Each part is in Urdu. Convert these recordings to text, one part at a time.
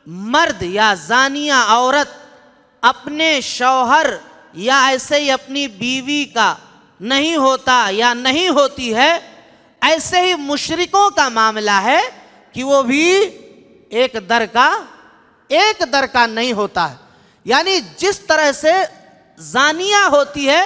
مرد یا زانیہ عورت اپنے شوہر یا ایسے ہی اپنی بیوی کا نہیں ہوتا یا نہیں ہوتی ہے، ایسے ہی مشرکوں کا معاملہ ہے کہ وہ بھی ایک در کا نہیں ہوتا ہے. یعنی جس طرح سے زانیہ ہوتی ہے،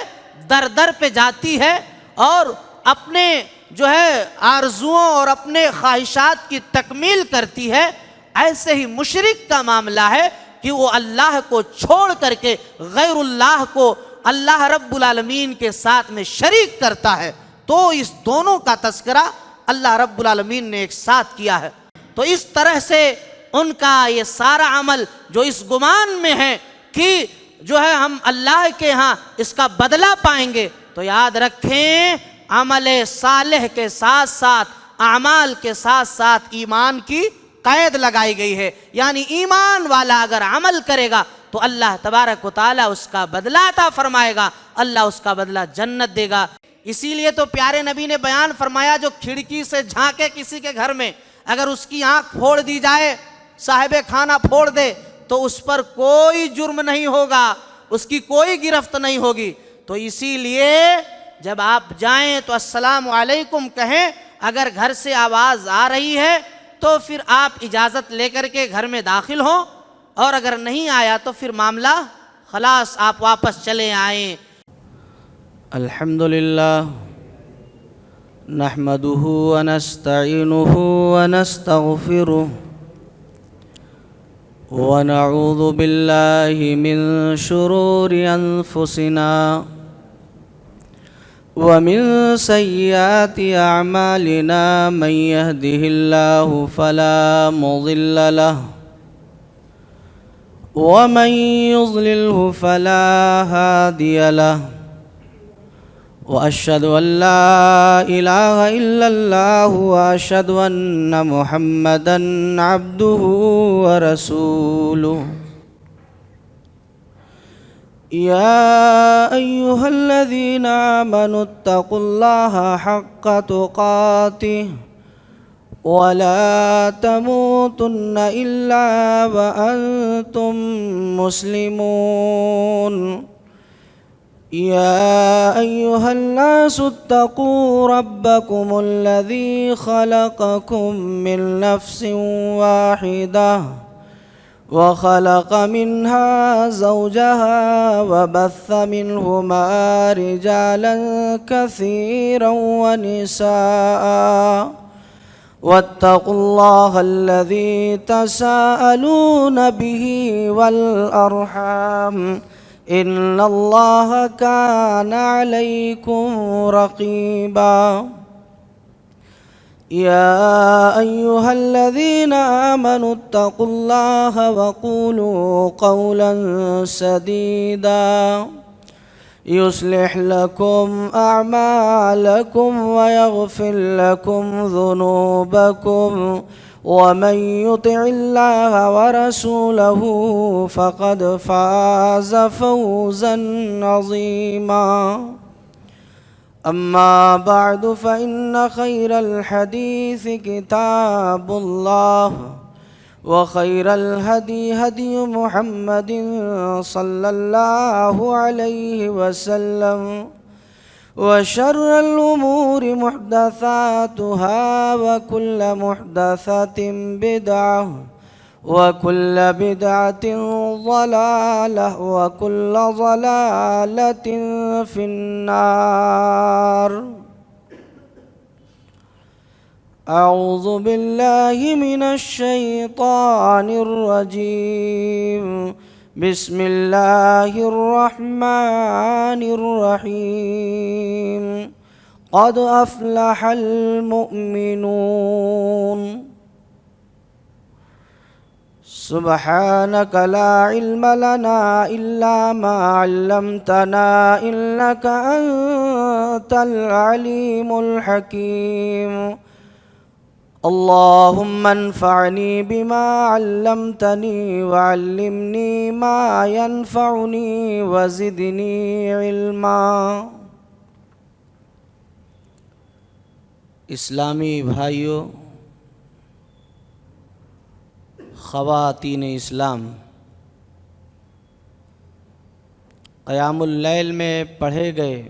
در در پہ جاتی ہے اور اپنے جو ہے آرزوؤں اور اپنے خواہشات کی تکمیل کرتی ہے، ایسے ہی مشرک کا معاملہ ہے کہ وہ اللہ کو چھوڑ کر کے غیر اللہ کو اللہ رب العالمین کے ساتھ میں شریک کرتا ہے. تو اس دونوں کا تذکرہ اللہ رب العالمین نے ایک ساتھ کیا ہے. تو اس طرح سے ان کا یہ سارا عمل جو اس گمان میں ہے کہ جو ہے ہم اللہ کے ہاں اس کا بدلہ پائیں گے، تو یاد رکھیں عمل صالح کے ساتھ ساتھ اعمال کے ساتھ ساتھ ایمان کی قید لگائی گئی ہے. یعنی ایمان والا اگر عمل کرے گا تو اللہ تبارک و تعالیٰ اس کا بدلہ عطا فرمائے گا، اللہ اس کا بدلہ جنت دے گا. اسی لیے تو پیارے نبی نے بیان فرمایا، جو کھڑکی سے جھانکے کسی کے گھر میں، اگر اس کی آنکھ پھوڑ دی جائے، صاحب کھانا پھوڑ دے، تو اس پر کوئی جرم نہیں ہوگا، اس کی کوئی گرفت نہیں ہوگی. تو اسی لیے جب آپ جائیں تو السلام علیکم کہیں. اگر گھر سے آواز آ رہی ہے تو پھر آپ اجازت لے کر کے گھر میں داخل ہوں، اور اگر نہیں آیا تو پھر معاملہ خلاص آپ واپس چلے آئیں. الحمدللہ نحمده ونستعینه ونستغفره ونعوذ باللہ من شرور انفسنا ومن سیئات اعمالنا من يهده اللہ فلا مضل له ومن يضلله فلا هادي له وأشهد أن لا إله إلا الله وأشهد أن محمدًا عبده ورسوله. يا أيها الذين آمنوا اتقوا الله حق تقاته ولا تموتن إلا وأنتم مسلمون. يا أيها الناس اتقوا ربكم الذي خلقكم من نفس واحدة وخلق منها زوجها وبث منهما رجالا كثيرا ونساء واتقوا الله الذي تساءلون به والأرحام إن الله كان عليكم رقيبا. يا أيها الذين آمنوا اتقوا الله وقولوا قولا سديدا يصلح لكم أعمالكم ويغفر لكم ذنوبكم ومن يطع الله ورسوله فقد فاز فوزا عظيما. أما بعد فإن خير الحديث كتاب الله وخير الهدي هدي محمد صلى الله عليه وسلم وشر الأمور محدثاتها وكل محدثة بدعة وكل بدعة ضلالة وكل ضلالة في النار. أعوذ بالله من الشيطان الرجيم. بسم الله الرحمن الرحيم. قد أفلح المؤمنون. سبحانك لا علم لنا إلا ما علمتنا إنك أنت العليم الحكيم. اللهم انفعني بما علمتني وعلمني ما ينفعني وزدني علما. اسلامی بھائیوں، خواتین اسلام، قیام اللیل میں پڑھے گئے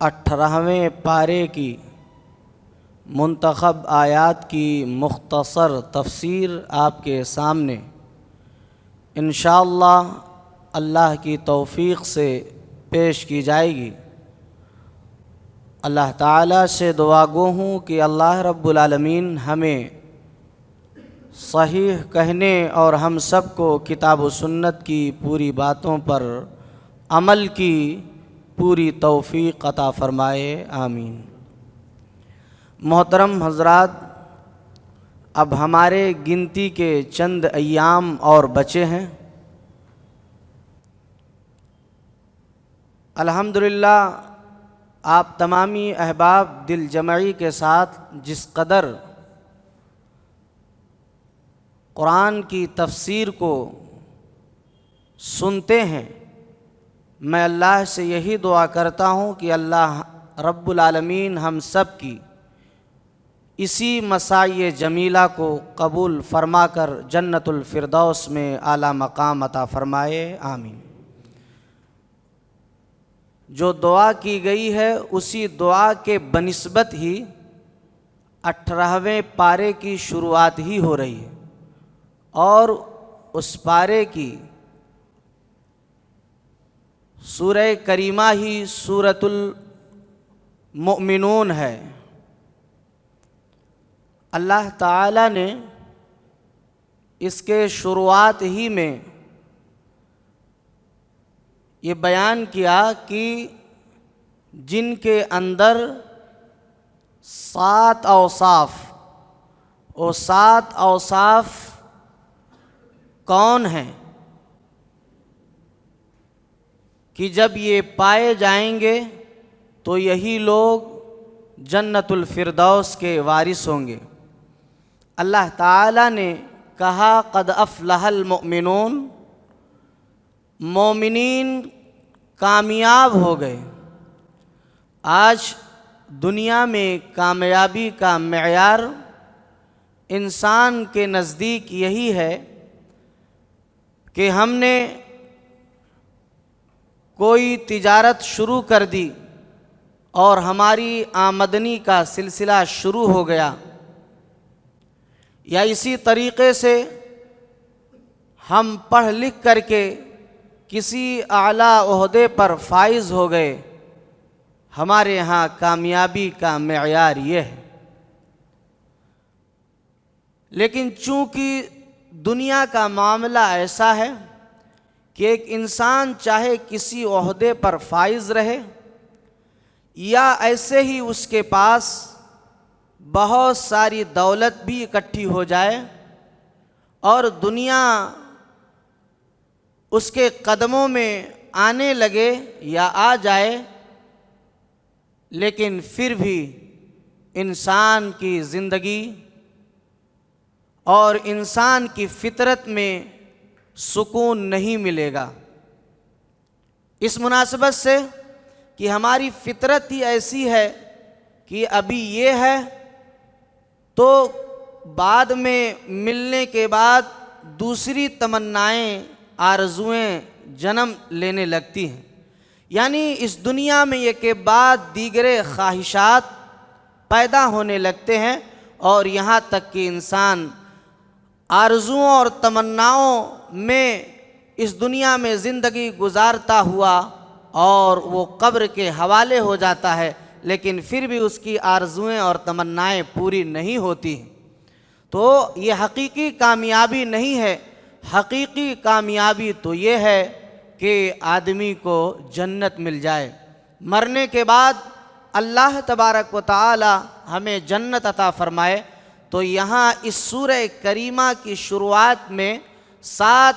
18ویں پارے کی منتخب آیات کی مختصر تفسیر آپ کے سامنے انشاءاللہ اللہ کی توفیق سے پیش کی جائے گی۔ اللہ تعالیٰ سے دعا گو ہوں کہ اللہ رب العالمین ہمیں صحیح کہنے اور ہم سب کو کتاب و سنت کی پوری باتوں پر عمل کی پوری توفیق عطا فرمائے، آمین۔ محترم حضرات، اب ہمارے گنتی کے چند ایام اور بچے ہیں۔ الحمدللہ آپ تمامی احباب دل جمعی کے ساتھ جس قدر قرآن کی تفسیر کو سنتے ہیں، میں اللہ سے یہی دعا کرتا ہوں کہ اللہ رب العالمین ہم سب کی اسی مساعی جمیلہ کو قبول فرما کر جنت الفردوس میں اعلیٰ مقام عطا فرمائے، آمین۔ جو دعا کی گئی ہے اسی دعا کے بنسبت ہی 18ویں پارے کی شروعات ہی ہو رہی ہے، اور اس پارے کی سورہ کریمہ ہی سورۃ المؤمنون ہے۔ اللہ تعالیٰ نے اس کے شروعات ہی میں یہ بیان کیا کہ جن کے اندر 7 اوصاف، وہ 7 اوصاف کون ہیں کہ جب یہ پائے جائیں گے تو یہی لوگ جنت الفردوس کے وارث ہوں گے۔ اللہ تعالیٰ نے کہا قد افلح المؤمنون، مومنین کامیاب ہو گئے۔ آج دنیا میں کامیابی کا معیار انسان کے نزدیک یہی ہے کہ ہم نے کوئی تجارت شروع کر دی اور ہماری آمدنی کا سلسلہ شروع ہو گیا، یا اسی طریقے سے ہم پڑھ لکھ کر کے کسی اعلیٰ عہدے پر فائز ہو گئے۔ ہمارے ہاں کامیابی کا معیار یہ ہے۔ لیکن چونکہ دنیا کا معاملہ ایسا ہے کہ ایک انسان چاہے کسی عہدے پر فائز رہے یا ایسے ہی اس کے پاس بہت ساری دولت بھی اکٹھی ہو جائے اور دنیا اس کے قدموں میں آنے لگے یا آ جائے، لیکن پھر بھی انسان کی زندگی اور انسان کی فطرت میں سکون نہیں ملے گا۔ اس مناسبت سے کہ ہماری فطرت ہی ایسی ہے کہ ابھی یہ ہے تو بعد میں ملنے کے بعد دوسری تمنائیں، آرزوئیں جنم لینے لگتی ہیں، یعنی اس دنیا میں یہ کے بعد دیگر خواہشات پیدا ہونے لگتے ہیں، اور یہاں تک کہ انسان آرزوؤں اور تمناؤں میں اس دنیا میں زندگی گزارتا ہوا اور وہ قبر کے حوالے ہو جاتا ہے، لیکن پھر بھی اس کی آرزوئیں اور تمنائیں پوری نہیں ہوتی ہیں۔ تو یہ حقیقی کامیابی نہیں ہے۔ حقیقی کامیابی تو یہ ہے کہ آدمی کو جنت مل جائے، مرنے کے بعد اللہ تبارک و تعالی ہمیں جنت عطا فرمائے۔ تو یہاں اس سورہ کریمہ کی شروعات میں 7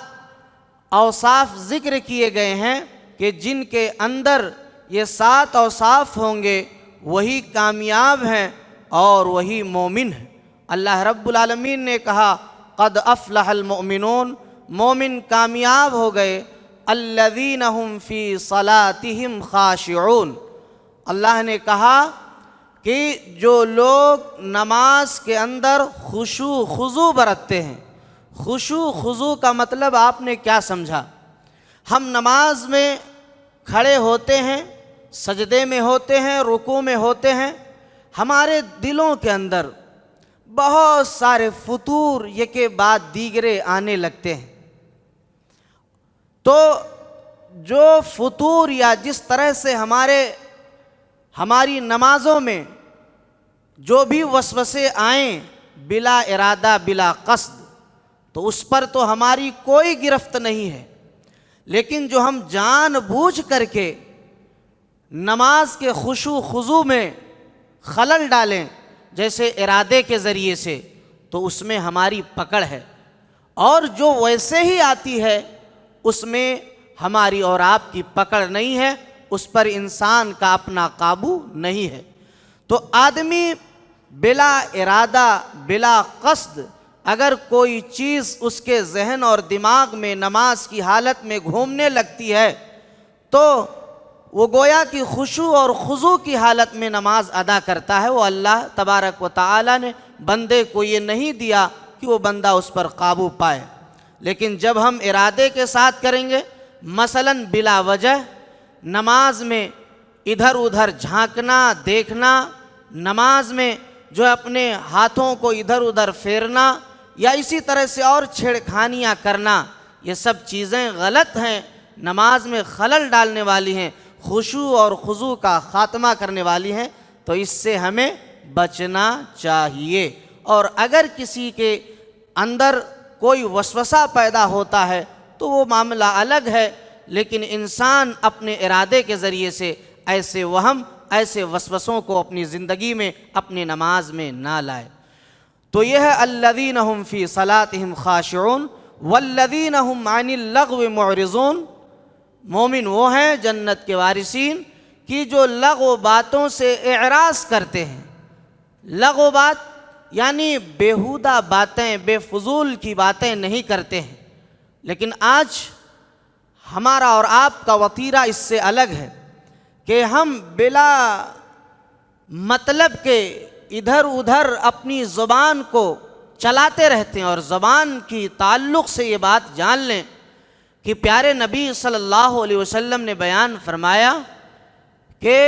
اوصاف ذکر کیے گئے ہیں کہ جن کے اندر یہ 7 اوصاف ہوں گے وہی کامیاب ہیں اور وہی مومن ہیں۔ اللہ رب العالمین نے کہا قد افلح المؤمنون، مومن کامیاب ہو گئے، الذین هم فی صلاتہم خاشعون۔ اللہ نے کہا کہ جو لوگ نماز کے اندر خشوع خضوع برتتے ہیں، خشوع خضوع کا مطلب آپ نے کیا سمجھا؟ ہم نماز میں کھڑے ہوتے ہیں، سجدے میں ہوتے ہیں، رکوع میں ہوتے ہیں، ہمارے دلوں کے اندر بہت سارے فطور یکے بعد دیگرے آنے لگتے ہیں۔ تو جو فطور یا جس طرح سے ہماری نمازوں میں جو بھی وسوسے آئیں بلا ارادہ بلا قصد، تو اس پر تو ہماری کوئی گرفت نہیں ہے، لیکن جو ہم جان بوجھ کر کے نماز کے خشوع خضوع میں خلل ڈالیں جیسے ارادے کے ذریعے سے، تو اس میں ہماری پکڑ ہے، اور جو ویسے ہی آتی ہے اس میں ہماری اور آپ کی پکڑ نہیں ہے، اس پر انسان کا اپنا قابو نہیں ہے۔ تو آدمی بلا ارادہ بلا قصد اگر کوئی چیز اس کے ذہن اور دماغ میں نماز کی حالت میں گھومنے لگتی ہے تو وہ گویا کہ خشوع اور خضوع کی حالت میں نماز ادا کرتا ہے۔ وہ اللہ تبارک و تعالی نے بندے کو یہ نہیں دیا کہ وہ بندہ اس پر قابو پائے، لیکن جب ہم ارادے کے ساتھ کریں گے، مثلاً بلا وجہ نماز میں ادھر ادھر جھانکنا دیکھنا، نماز میں جو اپنے ہاتھوں کو ادھر ادھر پھیرنا یا اسی طرح سے اور چھیڑخانیاں کرنا، یہ سب چیزیں غلط ہیں، نماز میں خلل ڈالنے والی ہیں، خشوع اور خضوع کا خاتمہ کرنے والی ہیں، تو اس سے ہمیں بچنا چاہیے۔ اور اگر کسی کے اندر کوئی وسوسہ پیدا ہوتا ہے تو وہ معاملہ الگ ہے، لیکن انسان اپنے ارادے کے ذریعے سے ایسے وہم ایسے وسوسوں کو اپنی زندگی میں اپنی نماز میں نہ لائے۔ تو یہ ہے الذین هم فی صلاتهم خاشعون والذین هم عن اللغو معرضون۔ مومن وہ ہیں جنت کے وارثین کہ جو لغو باتوں سے اعراض کرتے ہیں۔ لغو بات یعنی بیہودہ باتیں، بے فضول کی باتیں نہیں کرتے ہیں، لیکن آج ہمارا اور آپ کا وتیرہ اس سے الگ ہے کہ ہم بلا مطلب کے ادھر ادھر اپنی زبان کو چلاتے رہتے ہیں، اور زبان کی تعلق سے یہ بات جان لیں کہ پیارے نبی صلی اللہ علیہ وسلم نے بیان فرمایا کہ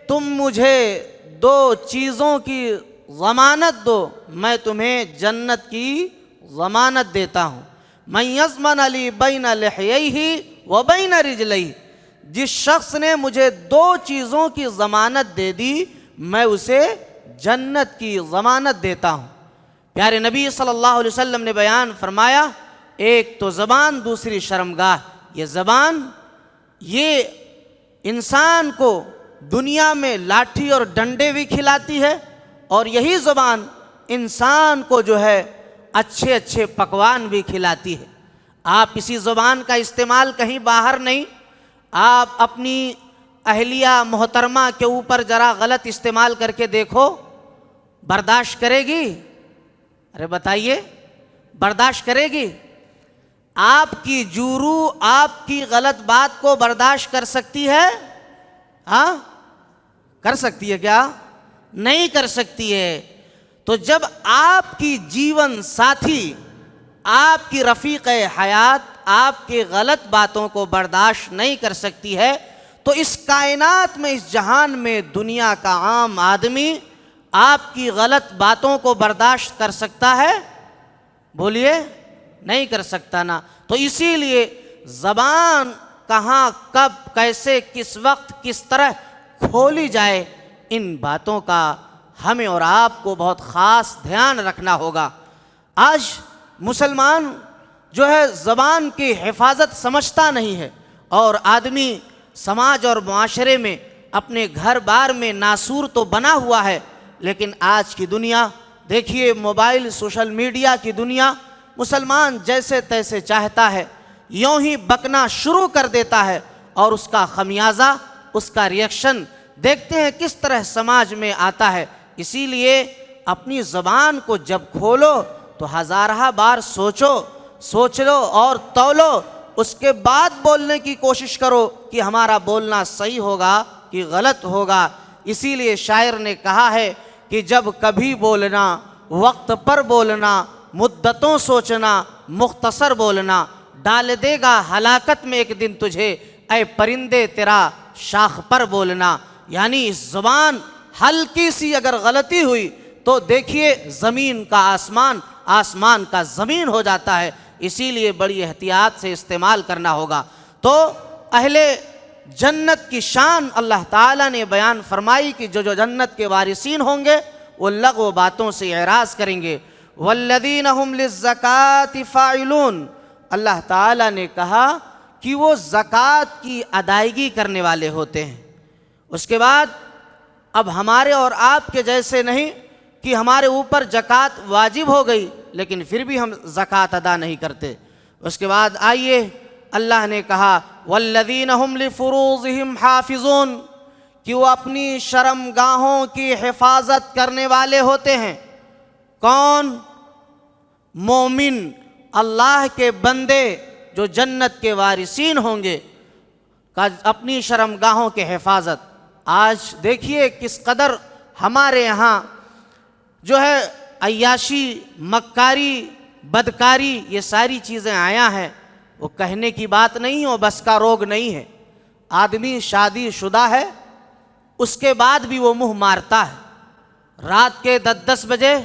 تم مجھے دو چیزوں کی ضمانت دو، میں تمہیں جنت کی ضمانت دیتا ہوں۔ من یضمن لی بین لحییہ و بین رجلیہ، جس شخص نے مجھے دو چیزوں کی ضمانت دے دی میں اسے جنت کی ضمانت دیتا ہوں۔ پیارے نبی صلی اللہ علیہ وسلم نے بیان فرمایا، ایک تو زبان، دوسری شرمگاہ۔ یہ زبان یہ انسان کو دنیا میں لاٹھی اور ڈنڈے بھی کھلاتی ہے، اور یہی زبان انسان کو جو ہے اچھے اچھے پکوان بھی کھلاتی ہے۔ آپ اسی زبان کا استعمال کہیں باہر نہیں، آپ اپنی اہلیہ محترمہ کے اوپر ذرا غلط استعمال کر کے دیکھو، برداشت کرے گی؟ ارے بتائیے، برداشت کرے گی؟ آپ کی جورو آپ کی غلط بات کو برداشت کر سکتی ہے؟ ہاں، کر سکتی ہے کیا؟ نہیں کر سکتی ہے۔ تو جب آپ کی جیون ساتھی، آپ کی رفیق حیات آپ کی غلط باتوں کو برداشت نہیں کر سکتی ہے، تو اس کائنات میں، اس جہان میں دنیا کا عام آدمی آپ کی غلط باتوں کو برداشت کر سکتا ہے؟ بولیے، نہیں کر سکتا نا۔ تو اسی لیے زبان کہاں، کب، کیسے، کس وقت، کس طرح کھولی جائے، ان باتوں کا ہمیں اور آپ کو بہت خاص دھیان رکھنا ہوگا۔ آج مسلمان جو ہے زبان کی حفاظت سمجھتا نہیں ہے، اور آدمی سماج اور معاشرے میں اپنے گھر بار میں ناسور تو بنا ہوا ہے، لیکن آج کی دنیا دیکھیے، موبائل سوشل میڈیا کی دنیا، مسلمان جیسے تیسے چاہتا ہے یوں ہی بکنا شروع کر دیتا ہے، اور اس کا خمیازہ، اس کا ریئیکشن دیکھتے ہیں کس طرح سماج میں آتا ہے۔ اسی لیے اپنی زبان کو جب کھولو تو ہزارہ بار سوچ لو اور تولو، اس کے بعد بولنے کی کوشش کرو کہ ہمارا بولنا صحیح ہوگا کہ غلط ہوگا۔ اسی لیے شاعر نے کہا ہے کہ جب کبھی بولنا وقت پر بولنا، مدتوں سوچنا مختصر بولنا، ڈال دے گا ہلاکت میں ایک دن تجھے، اے پرندے تیرا شاخ پر بولنا۔ یعنی اس زبان ہلکی سی اگر غلطی ہوئی تو دیکھیے زمین کا آسمان، آسمان کا زمین ہو جاتا ہے، اسی لیے بڑی احتیاط سے استعمال کرنا ہوگا۔ تو اہل جنت کی شان اللہ تعالیٰ نے بیان فرمائی کہ جو جنت کے وارثین ہوں گے وہ لغو باتوں سے اعراض کریں گے۔ والذین هم للزکاة فاعلون، اللہ تعالیٰ نے کہا کہ وہ زکوٰۃ کی ادائیگی کرنے والے ہوتے ہیں۔ اس کے بعد اب ہمارے اور آپ کے جیسے نہیں کہ ہمارے اوپر زکوٰۃ واجب ہو گئی لیکن پھر بھی ہم زکوٰۃ ادا نہیں کرتے۔ اس کے بعد آئیے اللہ نے کہا والذین هم لفروضهم حافظون، کہ وہ اپنی شرم گاہوں کی حفاظت کرنے والے ہوتے ہیں۔ کون؟ مومن، اللہ کے بندے جو جنت کے وارثین ہوں گے، اپنی شرم گاہوں کی حفاظت۔ آج دیکھیے کس قدر ہمارے یہاں جو ہے عیاشی، مکاری، بدکاری، یہ ساری چیزیں آیا ہیں۔ وہ کہنے کی بات نہیں ہے، بس کا روگ نہیں ہے۔ آدمی شادی شدہ ہے، اس کے بعد بھی وہ منہ مارتا ہے۔ رات کے 10 بجے،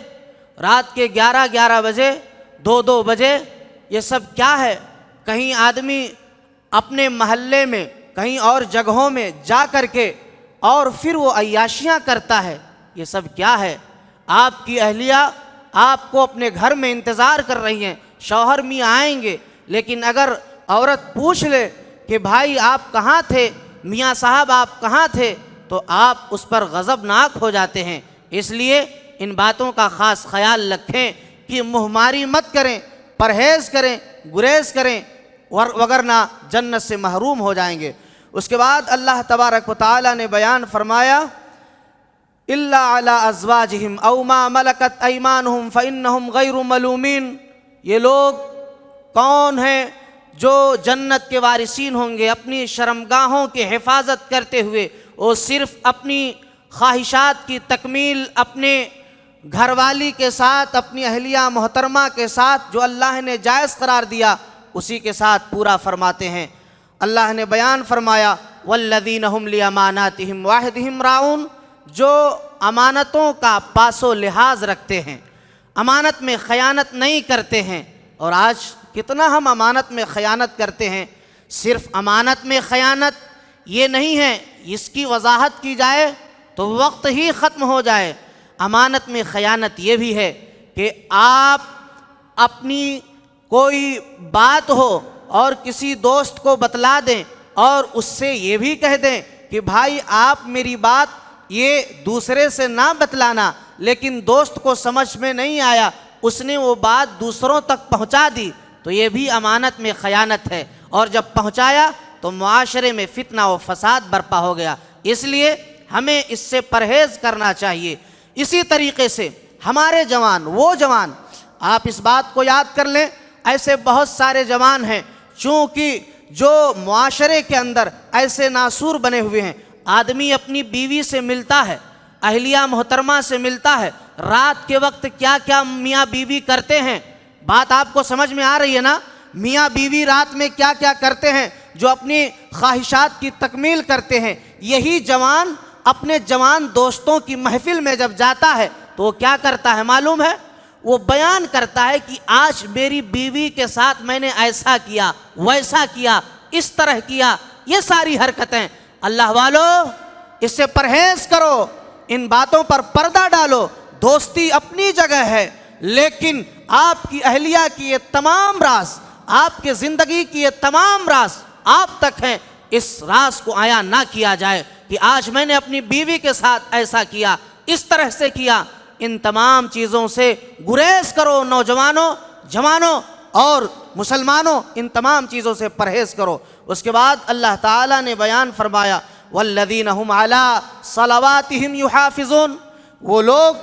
رات کے 11 بجے، 2 بجے، یہ سب کیا ہے؟ کہیں آدمی اپنے محلے میں، کہیں اور جگہوں میں جا کر کے اور پھر وہ عیاشیاں کرتا ہے۔ یہ سب کیا ہے؟ آپ کی اہلیہ آپ کو اپنے گھر میں انتظار کر رہی ہیں، شوہر میاں آئیں گے، لیکن اگر عورت پوچھ لے کہ بھائی آپ کہاں تھے، میاں صاحب آپ کہاں تھے، تو آپ اس پر غضبناک ہو جاتے ہیں۔ اس لیے ان باتوں کا خاص خیال رکھیں کہ منہ ماری مت کریں، پرہیز کریں، گریز کریں، وگرنہ جنت سے محروم ہو جائیں گے۔ اس کے بعد اللہ تبارک و تعالیٰ نے بیان فرمایا الا علی ازواجہم او ما ملکت ایمانہم فانہم غیر ملومین۔ یہ لوگ کون ہیں جو جنت کے وارثین ہوں گے؟ اپنی شرمگاہوں کی حفاظت کرتے ہوئے وہ صرف اپنی خواہشات کی تکمیل اپنے گھر والی کے ساتھ، اپنی اہلیہ محترمہ کے ساتھ جو اللہ نے جائز قرار دیا اسی کے ساتھ پورا فرماتے ہیں۔ اللہ نے بیان فرمایا والذین هم لاماناتہم وعہدہم راعون، جو امانتوں کا پاس و لحاظ رکھتے ہیں، امانت میں خیانت نہیں کرتے ہیں۔ اور آج کتنا ہم امانت میں خیانت کرتے ہیں۔ صرف امانت میں خیانت یہ نہیں ہے، اس کی وضاحت کی جائے تو وقت ہی ختم ہو جائے۔ امانت میں خیانت یہ بھی ہے کہ آپ اپنی کوئی بات ہو اور کسی دوست کو بتلا دیں اور اس سے یہ بھی کہہ دیں کہ بھائی آپ میری بات یہ دوسرے سے نہ بتلانا، لیکن دوست کو سمجھ میں نہیں آیا، اس نے وہ بات دوسروں تک پہنچا دی، تو یہ بھی امانت میں خیانت ہے۔ اور جب پہنچایا تو معاشرے میں فتنہ و فساد برپا ہو گیا۔ اس لیے ہمیں اس سے پرہیز کرنا چاہیے۔ اسی طریقے سے ہمارے جوان، وہ جوان، آپ اس بات کو یاد کر لیں، ایسے بہت سارے جوان ہیں چونکہ جو معاشرے کے اندر ایسے ناسور بنے ہوئے ہیں۔ آدمی اپنی بیوی سے ملتا ہے، اہلیہ محترمہ سے ملتا ہے، رات کے وقت کیا کیا میاں بیوی کرتے ہیں، بات آپ کو سمجھ میں آ رہی ہے نا؟ میاں بیوی رات میں کیا کیا کرتے ہیں جو اپنی خواہشات کی تکمیل کرتے ہیں۔ یہی جوان اپنے جوان دوستوں کی محفل میں جب جاتا ہے تو وہ کیا کرتا ہے معلوم ہے؟ وہ بیان کرتا ہے کہ آج میری بیوی کے ساتھ میں نے ایسا کیا، ویسا کیا، اس طرح کیا، یہ ساری حرکتیں۔ اللہ والو، اس سے پرہیز کرو، ان باتوں پر پردہ ڈالو۔ دوستی اپنی جگہ ہے، لیکن آپ کی اہلیہ کی یہ تمام راز، آپ کے زندگی کی یہ تمام راز آپ تک ہیں۔ اس راز کو عیاں نہ کیا جائے کہ آج میں نے اپنی بیوی کے ساتھ ایسا کیا، اس طرح سے کیا۔ ان تمام چیزوں سے گریز کرو نوجوانوں، جوانوں اور مسلمانوں، ان تمام چیزوں سے پرہیز کرو۔ اس کے بعد اللہ تعالیٰ نے بیان فرمایا والذین هم علی صلواتہم یحافظون، وہ لوگ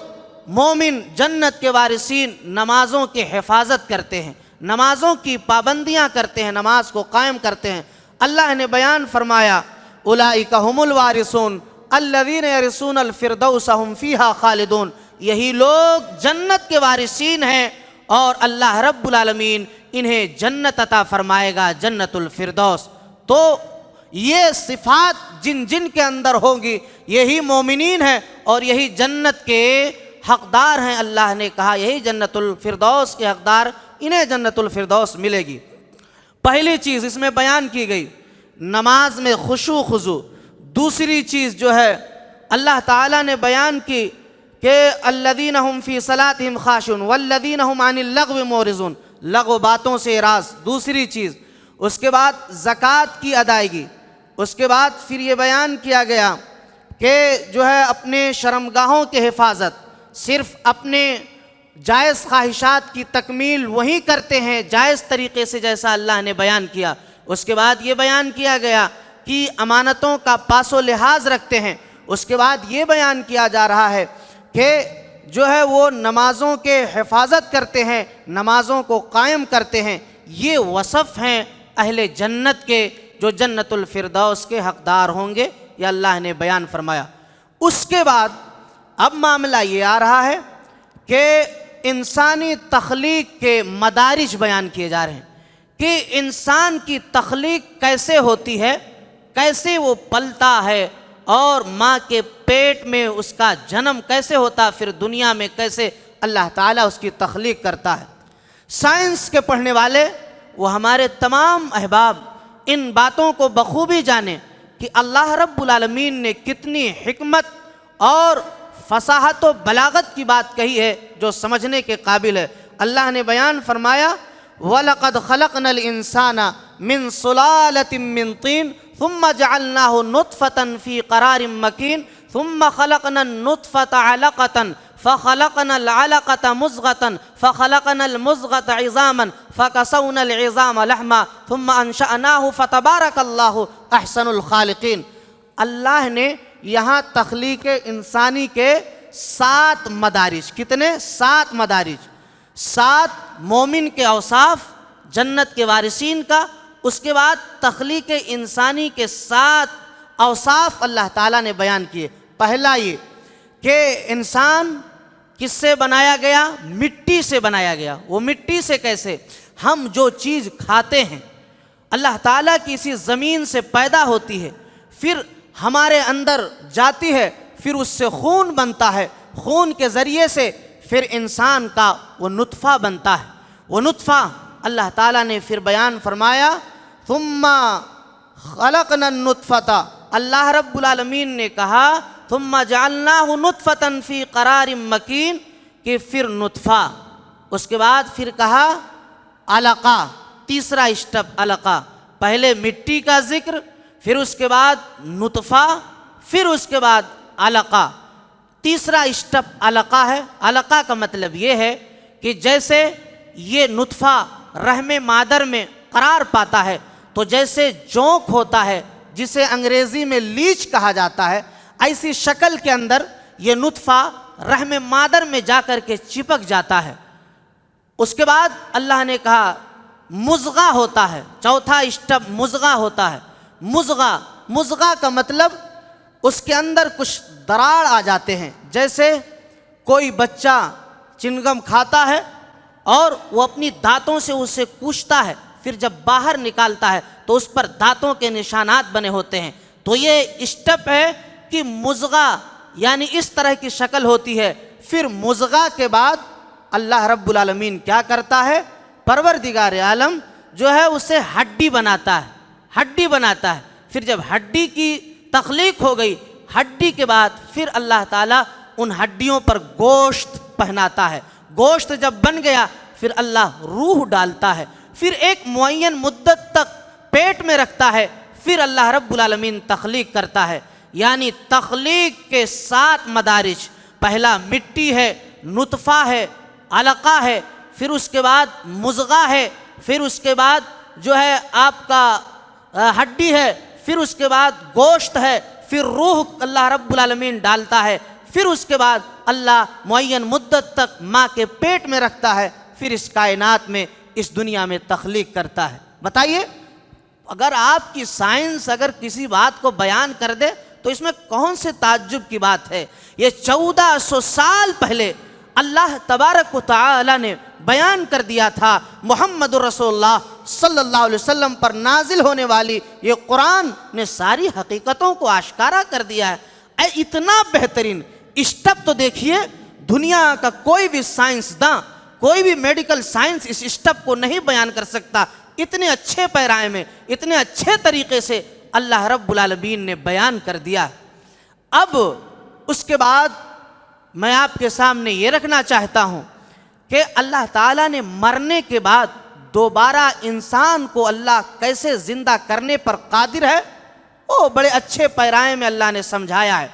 مومن جنت کے وارثین نمازوں کی حفاظت کرتے ہیں، نمازوں کی پابندیاں کرتے ہیں، نماز کو قائم کرتے ہیں۔ اللہ نے بیان فرمایا اولئک هم الوارثون، الذین یرثون الفردوس هم فیہا خالدون، یہی لوگ جنت کے وارثین ہیں اور اللہ رب العالمین انہیں جنت عطا فرمائے گا، جنت الفردوس۔ تو یہ صفات جن جن کے اندر ہوں گی یہی مومنین ہیں اور یہی جنت کے حقدار ہیں۔ اللہ نے کہا یہی جنت الفردوس کے حقدار، انہیں جنت الفردوس ملے گی۔ پہلی چیز اس میں بیان کی گئی نماز میں خشوع خضوع۔ دوسری چیز جو ہے اللہ تعالیٰ نے بیان کی کہ الذین هم فی صلاتہم خاشعون والذین هم عن اللغو معرضون، لغو باتوں سے اعراض۔ دوسری چیز اس کے بعد زکوٰۃ کی ادائیگی۔ اس کے بعد پھر یہ بیان کیا گیا کہ جو ہے اپنے شرمگاہوں کی حفاظت، صرف اپنے جائز خواہشات کی تکمیل وہی کرتے ہیں جائز طریقے سے جیسا اللہ نے بیان کیا۔ اس کے بعد یہ بیان کیا گیا کہ امانتوں کا پاس و لحاظ رکھتے ہیں۔ اس کے بعد یہ بیان کیا جا رہا ہے کہ جو ہے وہ نمازوں کے حفاظت کرتے ہیں، نمازوں کو قائم کرتے ہیں۔ یہ وصف ہیں اہل جنت کے جو جنت الفردوس کے حقدار ہوں گے، یہ اللہ نے بیان فرمایا۔ اس کے بعد اب معاملہ یہ آ رہا ہے کہ انسانی تخلیق کے مدارج بیان کیے جا رہے ہیں کہ انسان کی تخلیق کیسے ہوتی ہے، کیسے وہ پلتا ہے اور ماں کے پیٹ میں اس کا جنم کیسے ہوتا، پھر دنیا میں کیسے اللہ تعالیٰ اس کی تخلیق کرتا ہے۔ سائنس کے پڑھنے والے وہ ہمارے تمام احباب ان باتوں کو بخوبی جانیں کہ اللہ رب العالمین نے کتنی حکمت اور فصاحت و بلاغت کی بات کہی ہے جو سمجھنے کے قابل ہے۔ اللہ نے بیان فرمایا وَلَقَدْ خَلَقْنَا الْإِنسَانَ مِنْ صُلَالَةٍ مِّن طِينٍ ثُمَّ جَعَلْنَاهُ نُطْفَةً فِي قَرَارٍ مَّكِينٍ ثُمَّ خَلَقْنَا النُّطْفَةَ عَلَقَةً فَخَلَقْنَا الْعَلَقَةَ مُضْغَةً فَخَلَقْنَا الْمُضْغَةَ عِظَامًا فَكَسَوْنَا الْعِظَامَ لَحْمًا ثُمَّ أَنشَأْنَاهُ فَتَبَارَكَ اللَّهُ أَحْسَنُ الْخَالِقِينَ۔ اللہ نے یہاں تخلیق انسانی کے 7 مدارج، کتنے؟ 7 مدارج، 7 مومن کے اوصاف جنت کے وارثین کا۔ اس کے بعد تخلیق انسانی کے 7 اوصاف اللہ تعالیٰ نے بیان کیے۔ پہلا یہ کہ انسان کس سے بنایا گیا؟ مٹی سے بنایا گیا۔ وہ مٹی سے کیسے؟ ہم جو چیز کھاتے ہیں اللہ تعالیٰ کی اسی زمین سے پیدا ہوتی ہے، پھر ہمارے اندر جاتی ہے، پھر اس سے خون بنتا ہے، خون کے ذریعے سے پھر انسان کا وہ نطفہ بنتا ہے۔ وہ نطفہ اللہ تعالیٰ نے پھر بیان فرمایا ثم خلقنا النطفة، اللہ رب العالمین نے کہا ثم جعلناه نطفة فی قرار مکین، کہ پھر نطفہ، اس کے بعد پھر کہا علقہ، تیسرا اسٹپ علقہ، پہلے مٹی کا ذکر، پھر اس کے بعد نطفہ، پھر اس کے بعد علقہ، تیسرا اسٹپ علقہ ہے۔ علقہ کا مطلب یہ ہے کہ جیسے یہ نطفہ رحم مادر میں قرار پاتا ہے تو جیسے جونک ہوتا ہے جسے انگریزی میں لیچ کہا جاتا ہے، ایسی شکل کے اندر یہ نطفہ رحم مادر میں جا کر کے چپک جاتا ہے۔ اس کے بعد اللہ نے کہا مضغہ ہوتا ہے، چوتھا اسٹپ مضغہ ہوتا ہے۔ مضغہ کا مطلب اس کے اندر کچھ دراڑ آ جاتے ہیں، جیسے کوئی بچہ چنگم کھاتا ہے اور وہ اپنی دانتوں سے اسے کوچتا ہے، پھر جب باہر نکالتا ہے تو اس پر دانتوں کے نشانات بنے ہوتے ہیں۔ تو یہ اسٹپ ہے کہ مضغہ یعنی اس طرح کی شکل ہوتی ہے۔ پھر مضغہ کے بعد اللہ رب العالمین کیا کرتا ہے؟ پروردگار عالم جو ہے اسے ہڈی بناتا ہے، ہڈی بناتا ہے۔ پھر جب ہڈی کی تخلیق ہو گئی، ہڈی کے بعد پھر اللہ تعالیٰ ان ہڈیوں پر گوشت پہناتا ہے۔ گوشت جب بن گیا پھر اللہ روح ڈالتا ہے، پھر ایک معین مدت تک پیٹ میں رکھتا ہے، پھر اللہ رب العالمین تخلیق کرتا ہے۔ یعنی تخلیق کے 7 مدارج، پہلا مٹی ہے، نطفہ ہے، علقہ ہے، پھر اس کے بعد مضغہ ہے، پھر اس کے بعد جو ہے آپ کا ہڈی ہے، پھر اس کے بعد گوشت ہے، پھر روح اللہ رب العالمین ڈالتا ہے، پھر اس کے بعد اللہ معین مدت تک ماں کے پیٹ میں رکھتا ہے، پھر اس کائنات میں اس دنیا میں تخلیق کرتا ہے۔ بتائیے اگر آپ کی سائنس اگر کسی بات کو بیان کر دے تو اس میں کون سے تعجب کی بات ہے؟ یہ 1400 سال پہلے اللہ تبارک و تعالی نے بیان کر دیا تھا۔ محمد رسول اللہ صلی اللہ علیہ وسلم پر نازل ہونے والی یہ قرآن نے ساری حقیقتوں کو آشکارا کر دیا ہے۔ اتنا بہترین اسٹیپ تو دیکھیے، دنیا کا کوئی بھی سائنسداں، کوئی بھی میڈیکل سائنس اس اسٹیپ کو نہیں بیان کر سکتا۔ اتنے اچھے پیرائے میں، اتنے اچھے طریقے سے اللہ رب العالمین نے بیان کر دیا۔ اب اس کے بعد میں آپ کے سامنے یہ رکھنا چاہتا ہوں کہ اللہ تعالیٰ نے مرنے کے بعد دوبارہ انسان کو اللہ کیسے زندہ کرنے پر قادر ہے، وہ بڑے اچھے پیرائے میں اللہ نے سمجھایا ہے۔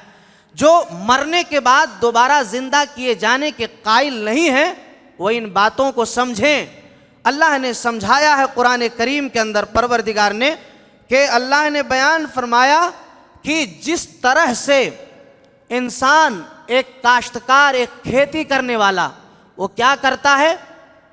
جو مرنے کے بعد دوبارہ زندہ کیے جانے کے قائل نہیں ہیں وہ ان باتوں کو سمجھیں۔ اللہ نے سمجھایا ہے قرآن کریم کے اندر پروردگار نے کہ اللہ نے بیان فرمایا کہ جس طرح سے انسان، ایک کاشتکار، ایک کھیتی کرنے والا، وہ کیا کرتا ہے؟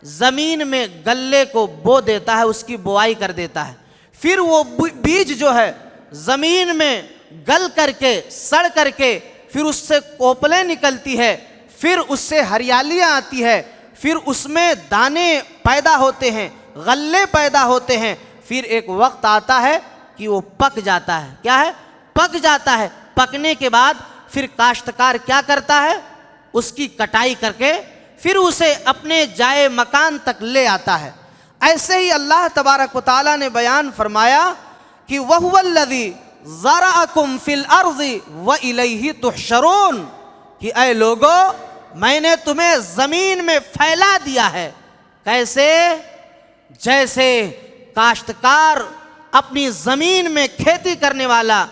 زمین میں غلے کو بو دیتا ہے، اس کی بوائی کر دیتا ہے، پھر وہ بیج جو ہے زمین میں گل کر کے، سڑ کر کے، پھر اس سے کوپلیں نکلتی ہے، پھر اس سے ہریالیاں آتی ہے، پھر اس میں دانے پیدا ہوتے ہیں، غلے پیدا ہوتے ہیں، پھر ایک وقت آتا ہے کہ وہ پک جاتا ہے۔ کیا ہے؟ پک جاتا ہے۔ پکنے کے بعد پھر کاشتکار کیا کرتا ہے؟ اس کی کٹائی کر کے پھر اسے اپنے جائے مکان تک لے آتا ہے۔ ایسے ہی اللہ تبارک و تعالیٰ نے بیان فرمایا کہ وَهُوَ الَّذِي ذَرَأَكُمْ فِي الْأَرْضِ وَإِلَيْهِ تُحْشَرُونَ، کہ اے لوگو میں نے تمہیں زمین میں پھیلا دیا ہے۔ کیسے؟ جیسے کاشتکار اپنی زمین میں کھیتی کرنے والا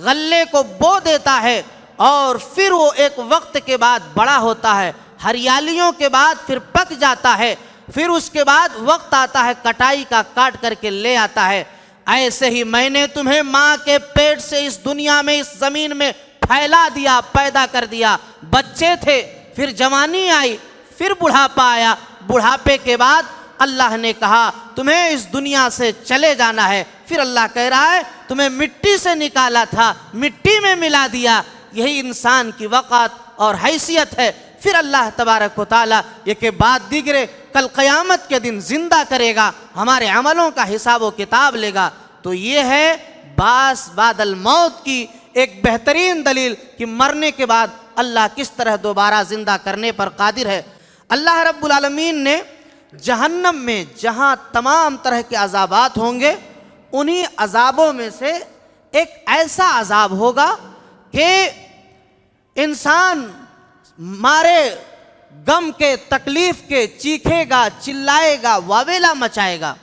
غلے کو بو دیتا ہے اور پھر وہ ایک وقت کے بعد بڑا ہوتا ہے، ہریالیوں کے بعد پھر پک جاتا ہے، پھر اس کے بعد وقت آتا ہے کٹائی کا، کاٹ کر کے لے آتا ہے، ایسے ہی میں نے تمہیں ماں کے پیٹ سے اس دنیا میں، اس زمین میں پھیلا دیا، پیدا کر دیا۔ بچے تھے، پھر جوانی آئی، پھر بڑھاپا آیا، بڑھاپے کے بعد اللہ نے کہا تمہیں اس دنیا سے چلے جانا ہے۔ پھر اللہ کہہ رہا ہے تمہیں مٹی سے نکالا تھا، مٹی میں ملا دیا۔ یہی انسان کی وقت اور حیثیت ہے۔ پھر اللہ تبارک و تعالیٰ یہ کہ بعد دیگرے کل قیامت کے دن زندہ کرے گا، ہمارے عملوں کا حساب و کتاب لے گا۔ تو یہ ہے بعث بعد الموت کی ایک بہترین دلیل کہ مرنے کے بعد اللہ کس طرح دوبارہ زندہ کرنے پر قادر ہے۔ اللہ رب العالمین نے جہنم میں جہاں تمام طرح کے عذابات ہوں گے، انہی عذابوں میں سے ایک ایسا عذاب ہوگا کہ انسان مارے غم کے، تکلیف کے چیخے گا، چلائے گا، واویلا مچائے گا،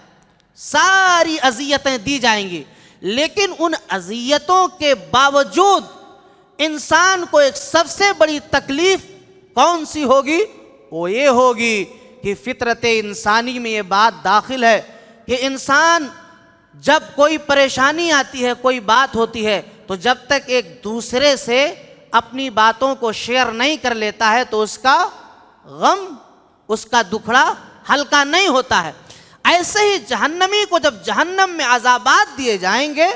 ساری اذیتیں دی جائیں گی، لیکن ان اذیتوں کے باوجود انسان کو ایک سب سے بڑی تکلیف کون سی ہوگی؟ وہ یہ ہوگی کہ فطرت انسانی میں یہ بات داخل ہے کہ انسان جب کوئی پریشانی آتی ہے، کوئی بات ہوتی ہے، تو جب تک ایک دوسرے سے اپنی باتوں کو شیئر نہیں کر لیتا ہے تو اس کا غم، اس کا دکھڑا ہلکا نہیں ہوتا ہے۔ ایسے ہی جہنمی کو جب جہنم میں عذابات دیے جائیں گے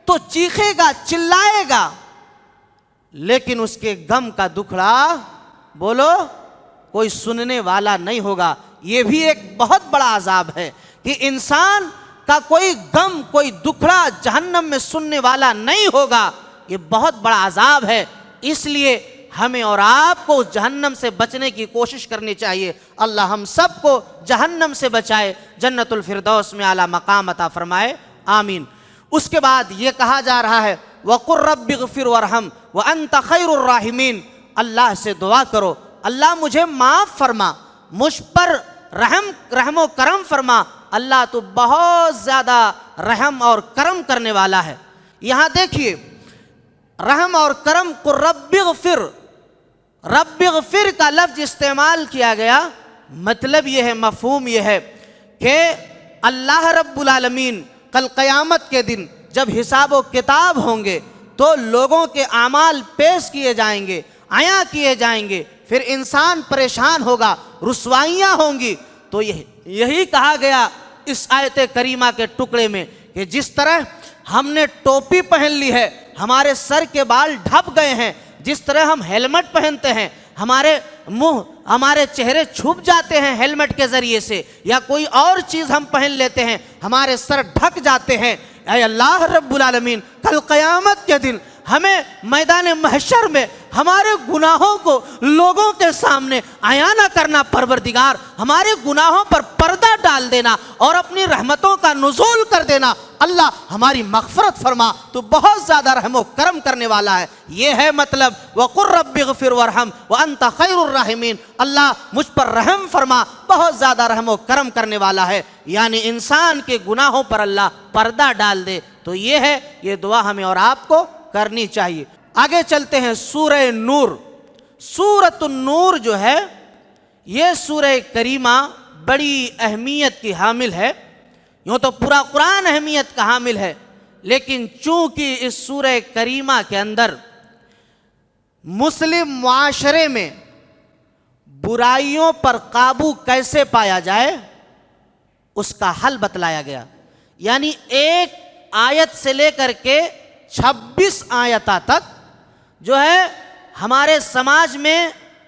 تو چیخے گا، چلائے گا، لیکن اس کے غم کا دکھڑا بولو کوئی سننے والا نہیں ہوگا۔ یہ بھی ایک بہت بڑا عذاب ہے کہ انسان کا کوئی غم، کوئی دکھڑا جہنم میں سننے والا نہیں ہوگا۔ یہ بہت بڑا عذاب ہے۔ اس لیے ہمیں اور آپ کو جہنم سے بچنے کی کوشش کرنی چاہیے۔ اللہ ہم سب کو جہنم سے بچائے، جنت الفردوس میں اعلیٰ مقام عطا فرمائے، آمین۔ اس کے بعد یہ کہا جا رہا ہے وَقُلْ رَبِّ اغْفِرْ وَارْحَمْ وَأَنْتَ خَيْرُ الرَّاحِمِينَ، اللہ سے دعا کرو اللہ مجھے معاف فرما، مجھ پر رحم و کرم فرما، اللہ تو بہت زیادہ رحم اور کرم کرنے والا ہے۔ یہاں دیکھیے رحم اور کرم کو رب اغفر کا لفظ استعمال کیا گیا، مطلب یہ ہے، مفہوم یہ ہے کہ اللہ رب العالمین کل قیامت کے دن جب حساب و کتاب ہوں گے تو لوگوں کے اعمال پیش کیے جائیں گے، عیاں کیے جائیں گے، پھر انسان پریشان ہوگا، رسوائیاں ہوں گی۔ تو یہی کہا گیا اس آیت کریمہ کے ٹکڑے میں کہ جس طرح ہم نے ٹوپی پہن لی ہے، ہمارے سر کے بال ڈھپ گئے ہیں، جس طرح ہم ہیلمٹ پہنتے ہیں، ہمارے منہ ہمارے چہرے چھپ جاتے ہیں ہیلمٹ کے ذریعے سے، یا کوئی اور چیز ہم پہن لیتے ہیں، ہمارے سر ڈھک جاتے ہیں، اے اللہ رب العالمین کل قیامت کے دن ہمیں میدان محشر میں ہمارے گناہوں کو لوگوں کے سامنے عیاں نہ کرنا، پروردگار ہمارے گناہوں پر پردہ ڈال دینا اور اپنی رحمتوں کا نزول کر دینا۔ اللہ ہماری مغفرت فرما، تو بہت زیادہ رحم و کرم کرنے والا ہے۔ یہ ہے مطلب وَقُلْ رَبِّ اغْفِرْ وَارْحَمْ وَأَنْتَ خَيْرُ الرَّاحِمِينَ، اللہ مجھ پر رحم فرما، بہت زیادہ رحم و کرم کرنے والا ہے، یعنی انسان کے گناہوں پر اللہ پردہ ڈال دے۔ تو یہ ہے، یہ دعا ہمیں اور آپ کو کرنی چاہیے۔ آگے چلتے ہیں سورہ نور۔ سورۃ النور جو ہے یہ سورہ کریمہ بڑی اہمیت کی حامل ہے، یوں تو پورا قرآن اہمیت کا حامل ہے، لیکن چونکہ اس سورہ کریمہ کے اندر مسلم معاشرے میں برائیوں پر قابو کیسے پایا جائے اس کا حل بتلایا گیا، یعنی ایک آیت سے لے کر کے 26 آیتیں تک جو ہے ہمارے سماج میں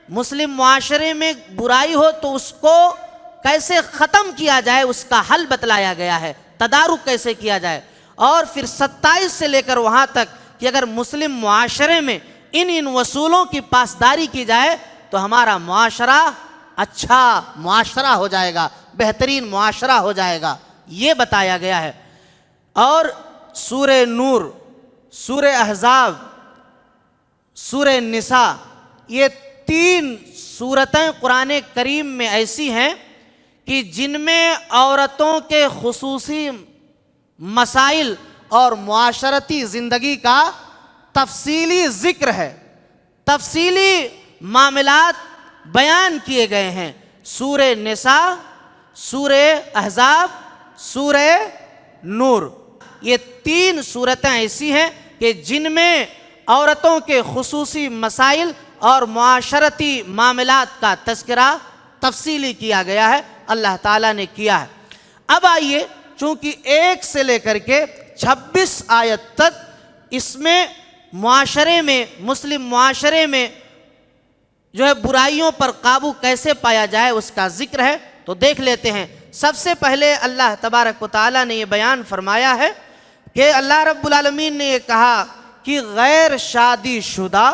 مسلم معاشرے میں برائی ہو تو اس کو کیسے ختم کیا جائے اس کا حل بتلایا گیا ہے، تدارک کیسے کیا جائے، اور پھر 27 سے لے کر وہاں تک کہ اگر مسلم معاشرے میں ان اصولوں کی پاسداری کی جائے تو ہمارا معاشرہ اچھا معاشرہ ہو جائے گا، بہترین معاشرہ ہو جائے گا، یہ بتایا گیا ہے۔ اور سورہ نور، سورہ احزاب، سورہ نساء، یہ 3 سورتیں قرآن کریم میں ایسی ہیں کہ جن میں عورتوں کے خصوصی مسائل اور معاشرتی زندگی کا تفصیلی ذکر ہے، تفصیلی معاملات بیان کیے گئے ہیں۔ سورہ نساء، سورہ احزاب، سورہ نور، یہ 3 سورتیں ایسی ہیں کہ جن میں عورتوں کے خصوصی مسائل اور معاشرتی معاملات کا تذکرہ تفصیلی کیا گیا ہے، اللہ تعالیٰ نے کیا ہے۔ اب آئیے، چونکہ 1 سے لے کر کے 26 آیت تک اس میں معاشرے میں، مسلم معاشرے میں جو ہے برائیوں پر قابو کیسے پایا جائے اس کا ذکر ہے، تو دیکھ لیتے ہیں۔ سب سے پہلے اللہ تبارک و تعالیٰ نے یہ بیان فرمایا ہے کہ اللہ رب العالمین نے یہ کہا کہ غیر شادی شدہ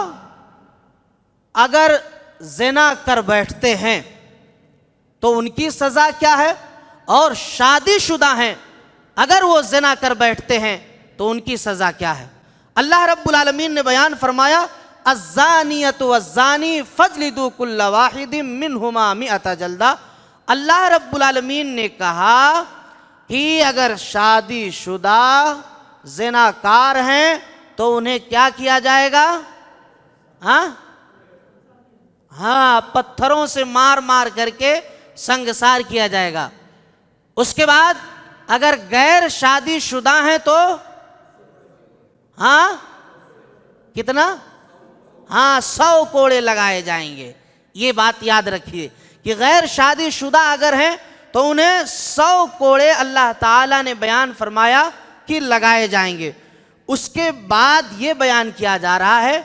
اگر زنا کر بیٹھتے ہیں تو ان کی سزا کیا ہے، اور شادی شدہ ہیں اگر وہ زنا کر بیٹھتے ہیں تو ان کی سزا کیا ہے۔ اللہ رب العالمین نے بیان فرمایا الزانیۃ والزانی فاجلدوا کل واحد منہما 100 جلدہ۔ اللہ رب العالمین نے کہا کہ اگر شادی شدہ زناکار ہیں تو انہیں کیا کیا جائے گا؟ ہاں، پتھروں سے مار مار کر کے سنگسار کیا جائے گا۔ اس کے بعد اگر غیر شادی شدہ ہیں تو کتنا؟ 100 کوڑے لگائے جائیں گے۔ یہ بات یاد رکھیے کہ غیر شادی شدہ اگر ہیں تو انہیں 100 کوڑے اللہ تعالیٰ نے بیان فرمایا کہ لگائے جائیں گے۔ اس کے بعد یہ بیان کیا جا رہا ہے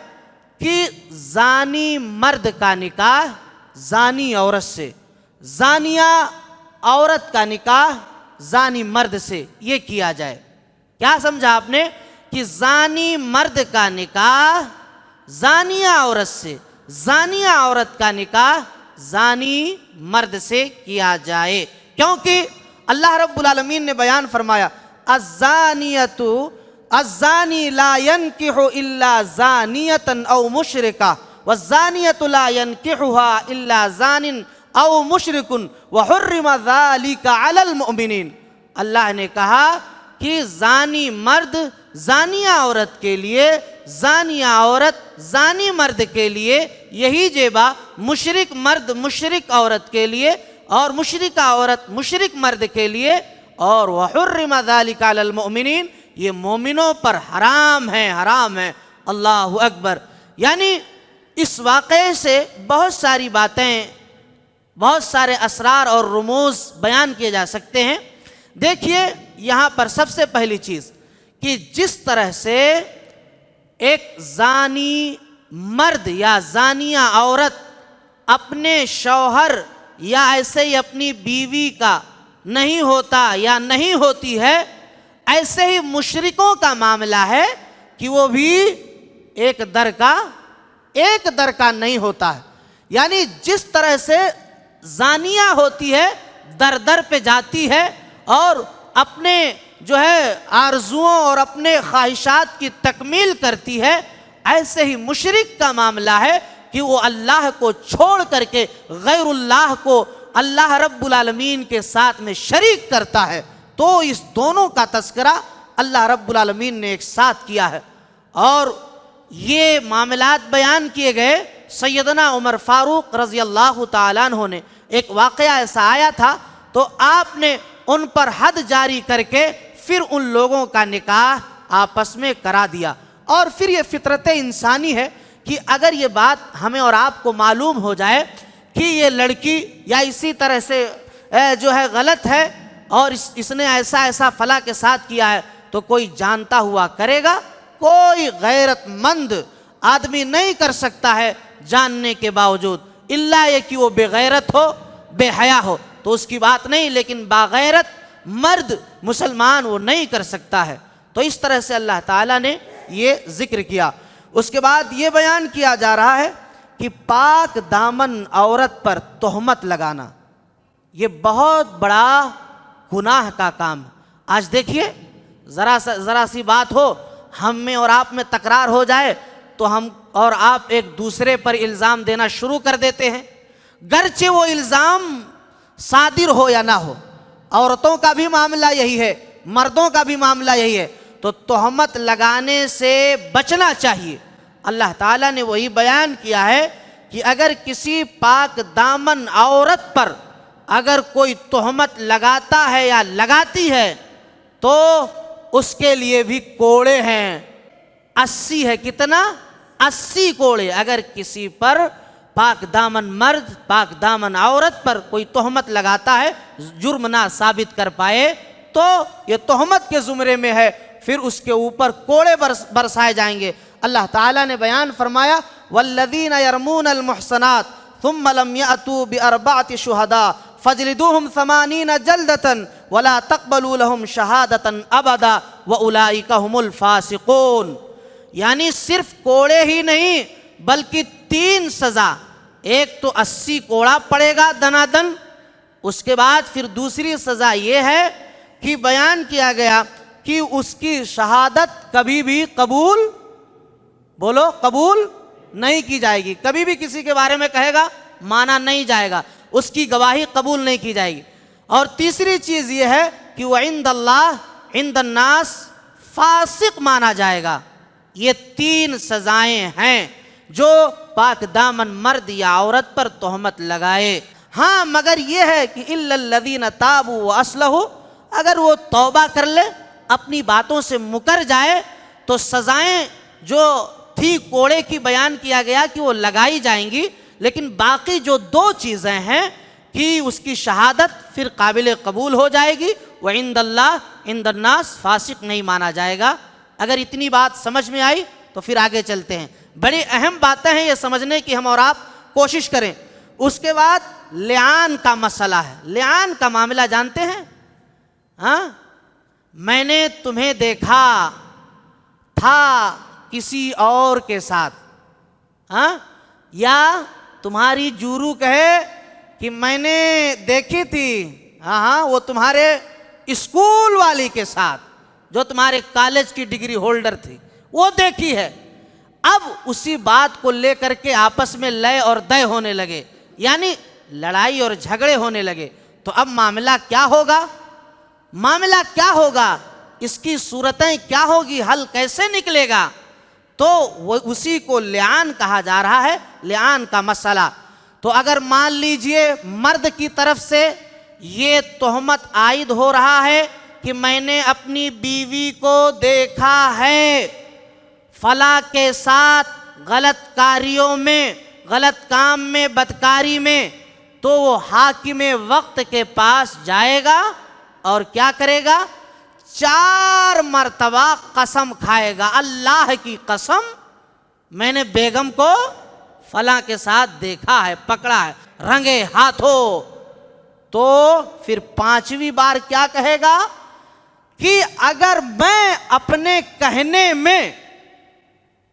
کہ زانی مرد کا نکاح زانی عورت سے، زانیہ عورت کا نکاح زانی مرد سے یہ کیا جائے۔ کیا سمجھا آپ نے؟ کہ زانی مرد کا نکاح زانیہ عورت سے، زانیہ عورت کا نکاح زانی مرد سے کیا جائے، کیونکہ اللہ رب العالمین نے بیان فرمایا الزانیۃ الزانی لا ينکح الا زانیۃ او مشرکہ والزانیۃ لا ينکحها الا زان او مشرک وحرم ذلک علی المؤمنین۔ اللہ نے کہا کہ زانی مرد زانیہ عورت کے لیے، زانیہ عورت زانی مرد کے لیے یہی جیبا، مشرک مرد مشرک عورت کے لیے اور مشرکہ عورت مشرک مرد کے لیے، اور وحرم ذلک علی المؤمنین، یہ مومنوں پر حرام ہے، حرام ہے۔ اللہ اکبر۔ یعنی اس واقعے سے بہت ساری باتیں، بہت سارے اسرار اور رموز بیان کیے جا سکتے ہیں۔ دیکھیے یہاں پر سب سے پہلی چیز کہ جس طرح سے ایک زانی مرد یا زانیہ عورت اپنے شوہر یا ایسے ہی اپنی بیوی کا نہیں ہوتا یا نہیں ہوتی ہے، ایسے ہی مشرکوں کا معاملہ ہے کہ وہ بھی ایک در کا نہیں ہوتا ہے. یعنی جس طرح سے زانیہ ہوتی ہے، در در پہ جاتی ہے اور اپنے جو ہے آرزوؤں اور اپنے خواہشات کی تکمیل کرتی ہے، ایسے ہی مشرک کا معاملہ ہے کہ وہ اللہ کو چھوڑ کر کے غیر اللہ کو اللہ رب العالمین کے ساتھ میں شریک کرتا ہے. تو اس دونوں کا تذکرہ اللہ رب العالمین نے ایک ساتھ کیا ہے. اور یہ معاملات بیان کیے گئے. سیدنا عمر فاروق رضی اللہ تعالیٰ عنہ نے ایک واقعہ ایسا آیا تھا تو آپ نے ان پر حد جاری کر کے پھر ان لوگوں کا نکاح آپس میں کرا دیا. اور پھر یہ فطرت انسانی ہے کہ اگر یہ بات ہمیں اور آپ کو معلوم ہو جائے کہ یہ لڑکی یا اسی طرح سے جو ہے غلط ہے اور اس نے ایسا فلاں کے ساتھ کیا ہے، تو کوئی جانتا ہوا کرے گا. کوئی غیرت مند آدمی نہیں کر سکتا ہے جاننے کے باوجود، الا یہ کہ وہ بے غیرت ہو، بے حیا ہو، تو اس کی بات نہیں. لیکن باغیرت مرد مسلمان وہ نہیں کر سکتا ہے. تو اس طرح سے اللہ تعالیٰ نے یہ ذکر کیا. اس کے بعد یہ بیان کیا جا رہا ہے کہ پاک دامن عورت پر تہمت لگانا یہ بہت بڑا گناہ کا کام ہے. آج دیکھیے ذرا سی بات ہو، ہم میں اور آپ میں تکرار ہو جائے تو ہم اور آپ ایک دوسرے پر الزام دینا شروع کر دیتے ہیں، گرچہ وہ الزام صادر ہو یا نہ ہو. عورتوں کا بھی معاملہ یہی ہے، مردوں کا بھی معاملہ یہی ہے. تو تہمت لگانے سے بچنا چاہیے. اللہ تعالیٰ نے وہی بیان کیا ہے کہ اگر کسی پاک دامن عورت پر اگر کوئی تہمت لگاتا ہے یا لگاتی ہے تو اس کے لیے بھی کوڑے ہیں. 80 ہے، کتنا؟ 80 کوڑے. اگر کسی پر پاک دامن مرد پاک دامن عورت پر کوئی تہمت لگاتا ہے، جرم نہ ثابت کر پائے تو یہ تہمت کے زمرے میں ہے، پھر اس کے اوپر کوڑے برسائے جائیں گے. اللہ تعالیٰ نے بیان فرمایا والذین یرمون المحصنات ثم لم یأتوا بأربعة شہداء فاجلدوہم 80 جلدة ولا تقبلوا لهم شہادة ابدا واولئک هم الفاسقون. یعنی صرف کوڑے ہی نہیں بلکہ 3 سزا. ایک تو 80 کوڑا پڑے گا دنادن. اس کے بعد پھر دوسری سزا یہ ہے کہ بیان کیا گیا کہ اس کی شہادت کبھی بھی قبول نہیں کی جائے گی. کبھی بھی کسی کے بارے میں کہے گا مانا نہیں جائے گا، اس کی گواہی قبول نہیں کی جائے گی. اور تیسری چیز یہ ہے کہ وہ عند اللہ عند الناس فاسق مانا جائے گا. یہ 3 سزائیں ہیں جو پاک دامن مرد یا عورت پر تہمت لگائے. ہاں مگر یہ ہے کہ الا الذین تابوا واصلحوا، اگر وہ توبہ کر لے، اپنی باتوں سے مکر جائے تو سزائیں جو تھی کوڑے کی بیان کیا گیا کہ وہ لگائی جائیں گی. لیکن باقی جو 2 چیزیں ہیں کہ اس کی شہادت پھر قابل قبول ہو جائے گی، وعند اللہ عند الناس فاسق نہیں مانا جائے گا. اگر اتنی بات سمجھ میں آئی تو پھر آگے چلتے ہیں. بڑی اہم باتیں ہیں یہ سمجھنے کی، ہم اور آپ کوشش کریں. اس کے بعد لعان کا مسئلہ ہے. لعان کا معاملہ جانتے ہیں؟ ہاں، میں نے تمہیں دیکھا تھا کسی اور کے ساتھ، ہاں، یا تمہاری جورو کہے کہ میں نے دیکھی تھی ہاں وہ تمہارے اسکول والی کے ساتھ جو تمہارے کالج کی ڈگری ہولڈر تھی، وہ دیکھی ہے. اب اسی بات کو لے کر کے آپس میں لے اور دے ہونے لگے، یعنی لڑائی اور جھگڑے ہونے لگے. تو اب معاملہ کیا ہوگا؟ اس کی صورتیں کیا ہوگی؟ حل کیسے نکلے گا؟ تو وہ اسی کو لعان کہا جا رہا ہے، لعان کا مسئلہ. تو اگر مان لیجئے مرد کی طرف سے یہ تہمت عائد ہو رہا ہے کہ میں نے اپنی بیوی کو دیکھا ہے فلاں کے ساتھ غلط کاریوں میں، غلط کام میں، بدکاری میں، تو وہ حاکم وقت کے پاس جائے گا اور کیا کرے گا؟ 4 مرتبہ قسم کھائے گا، اللہ کی قسم میں نے بیگم کو فلاں کے ساتھ دیکھا ہے، پکڑا ہے رنگے ہاتھوں، تو پھر 5ویں بار کیا کہے گا کہ اگر میں اپنے کہنے میں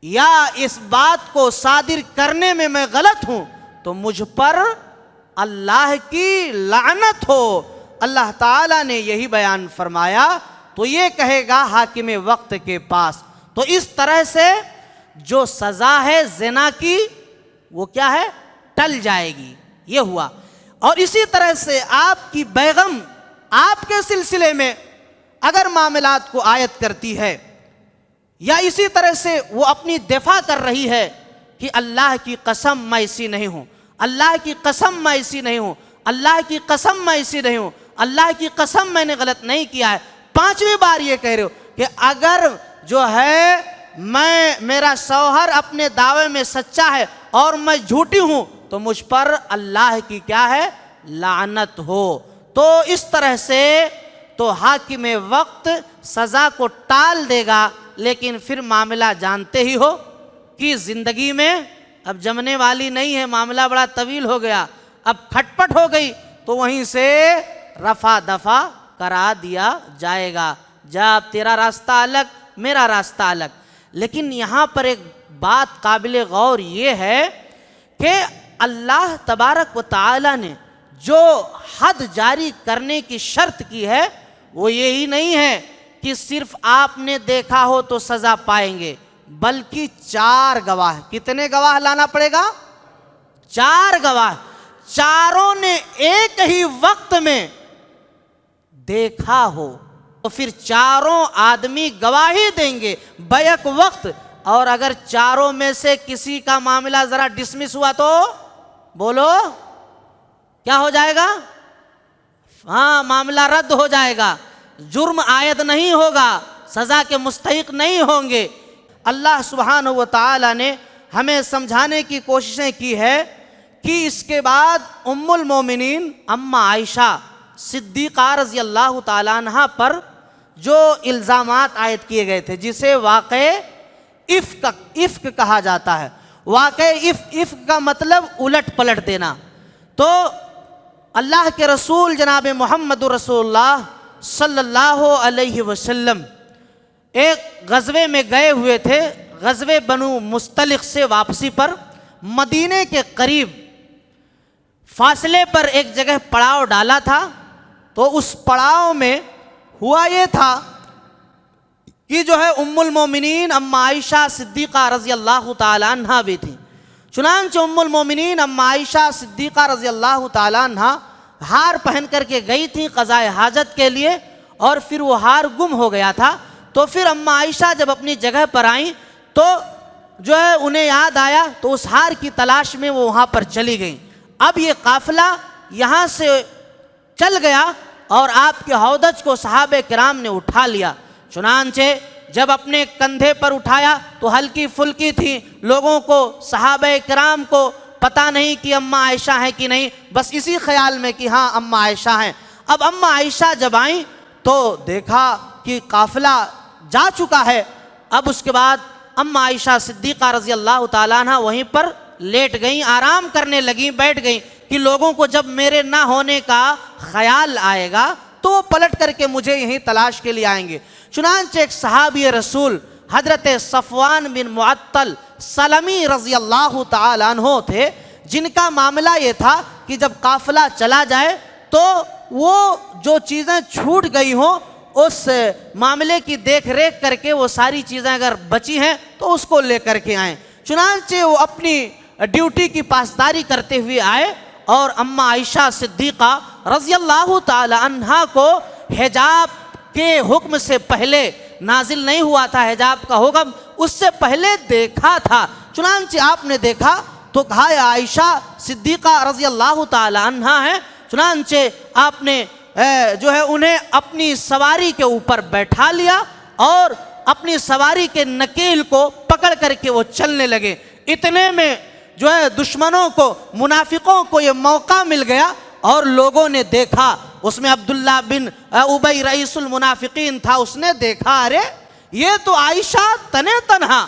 یا اس بات کو صادر کرنے میں غلط ہوں تو مجھ پر اللہ کی لعنت ہو۔ اللہ تعالیٰ نے یہی بیان فرمایا، تو یہ کہے گا حاکم وقت کے پاس۔ تو اس طرح سے جو سزا ہے زنا کی وہ کیا ہے، ٹل جائے گی، یہ ہوا۔ اور اسی طرح سے آپ کی بیگم آپ کے سلسلے میں اگر معاملات کو عائد کرتی ہے یا اسی طرح سے وہ اپنی دفاع کر رہی ہے کہ اللہ کی قسم میں ایسی نہیں ہوں، اللہ کی قسم میں ایسی نہیں ہوں، اللہ کی قسم میں ایسی نہیں ہوں، اللہ کی قسم میں نے غلط نہیں کیا ہے، 5ویں بار یہ کہہ رہے ہو کہ اگر جو ہے میرا شوہر اپنے دعوے میں سچا ہے اور میں جھوٹی ہوں تو مجھ پر اللہ کی کیا ہے، لعنت ہو۔ تو اس طرح سے تو حاکم وقت سزا کو ٹال دے گا، لیکن پھر معاملہ جانتے ہی ہو کہ زندگی میں اب جمنے والی نہیں ہے، معاملہ بڑا طویل ہو گیا، اب کھٹ پٹ ہو گئی تو وہیں سے رفع دفع کرا دیا جائے گا، جا اب تیرا راستہ الگ میرا راستہ الگ۔ لیکن یہاں پر ایک بات قابل غور یہ ہے کہ اللہ تبارک و تعالی نے جو حد جاری کرنے کی شرط کی ہے وہ یہی نہیں ہے کہ صرف آپ نے دیکھا ہو تو سزا پائیں گے، بلکہ 4 گواہ۔ کتنے گواہ لانا پڑے گا؟ 4 گواہ، چاروں نے ایک ہی وقت میں دیکھا ہو تو پھر چاروں آدمی گواہی دیں گے بیک وقت۔ اور اگر چاروں میں سے کسی کا معاملہ ذرا ڈسمس ہوا تو بولو کیا ہو جائے گا؟ ہاں، معاملہ رد ہو جائے گا، جرم عائد نہیں ہوگا، سزا کے مستحق نہیں ہوں گے۔ اللہ سبحانہ و تعالی نے ہمیں سمجھانے کی کوششیں کی ہے کہ اس کے بعد ام المومنین اماں عائشہ صدیقہ رضی اللہ تعالیٰ عنہ پر جو الزامات عائد کیے گئے تھے، جسے واقع افک کہا جاتا ہے۔ واقع افک کا مطلب الٹ پلٹ دینا۔ تو اللہ کے رسول جناب محمد رسول اللہ صلی اللہ علیہ وسلم ایک غزوے میں گئے ہوئے تھے، غزوے بنو مستلق سے واپسی پر مدینے کے قریب فاصلے پر ایک جگہ پڑاؤ ڈالا تھا۔ تو اس پڑاؤ میں ہوا یہ تھا کہ جو ہے ام المومنین اماں عائشہ صدیقہ رضی اللہ تعالی عنہ بھی تھیں۔ چنانچہ ام المومنین اماں عائشہ صدیقہ رضی اللہ تعالی عنہ ہار پہن کر کے گئی تھیں قضاء حاجت کے لیے، اور پھر وہ ہار گم ہو گیا تھا۔ تو پھر اماں عائشہ جب اپنی جگہ پر آئیں تو جو ہے انہیں یاد آیا تو اس ہار کی تلاش میں وہ وہاں پر چلی گئیں۔ اب یہ قافلہ یہاں سے چل گیا اور آپ کے ہودج کو صحابہ کرام نے اٹھا لیا۔ چنانچہ جب اپنے کندھے پر اٹھایا تو ہلکی پھلکی تھی، لوگوں کو صحابہ کرام کو پتہ نہیں کہ اماں عائشہ ہیں کہ نہیں، بس اسی خیال میں کہ ہاں اماں عائشہ ہیں۔ اب اماں عائشہ جب آئیں تو دیکھا کہ قافلہ جا چکا ہے۔ اب اس کے بعد اماں عائشہ صدیقہ رضی اللہ تعالیٰ عنہ وہیں پر لیٹ گئیں، آرام کرنے لگیں، بیٹھ گئیں کہ لوگوں کو جب میرے نہ ہونے کا خیال آئے گا تو وہ پلٹ کر کے مجھے یہیں تلاش کے لیے آئیں گے۔ چنانچہ ایک صحابی رسول حضرت صفوان بن معطل سلمی رضی اللہ تعالیٰ عنہ تھے، جن کا معاملہ یہ تھا کہ جب قافلہ چلا جائے تو وہ جو چیزیں چھوٹ گئی ہوں اس معاملے کی دیکھ ریکھ کر کے وہ ساری چیزیں اگر بچی ہیں تو اس کو لے کر کے آئیں۔ چنانچہ وہ اپنی ڈیوٹی کی پاسداری کرتے ہوئے آئے اور اماں عائشہ صدیقہ رضی اللہ تعالی عنہا کو حجاب کے حکم سے پہلے نازل نہیں ہوا تھا، حجاب کا حکم اس سے پہلے دیکھا تھا۔ چنانچہ آپ نے دیکھا تو کہا یا عائشہ صدیقہ رضی اللہ تعالی عنہا ہے۔ چنانچہ آپ نے جو ہے انہیں اپنی سواری کے اوپر بیٹھا لیا اور اپنی سواری کے نکیل کو پکڑ کر کے وہ چلنے لگے۔ اتنے میں جو ہے دشمنوں کو، منافقوں کو یہ موقع مل گیا اور لوگوں نے دیکھا اس میں عبداللہ بن ابی رئیس المنافقین تھا، اس نے دیکھا ارے یہ تو عائشہ تنے تنہا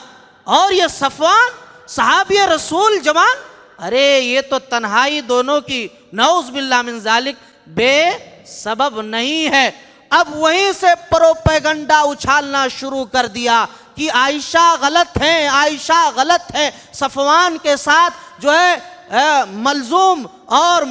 اور یہ صفوان صحابی رسول جوان، ارے یہ تو تنہائی دونوں کی نعوذ باللہ من ذالک بے سبب نہیں ہے۔ اب وہیں سے پروپیگنڈا اچھالنا شروع کر دیا کہ عائشہ غلط ہیں، عائشہ غلط ہے، صفوان کے ساتھ جو ہے ملزوم اور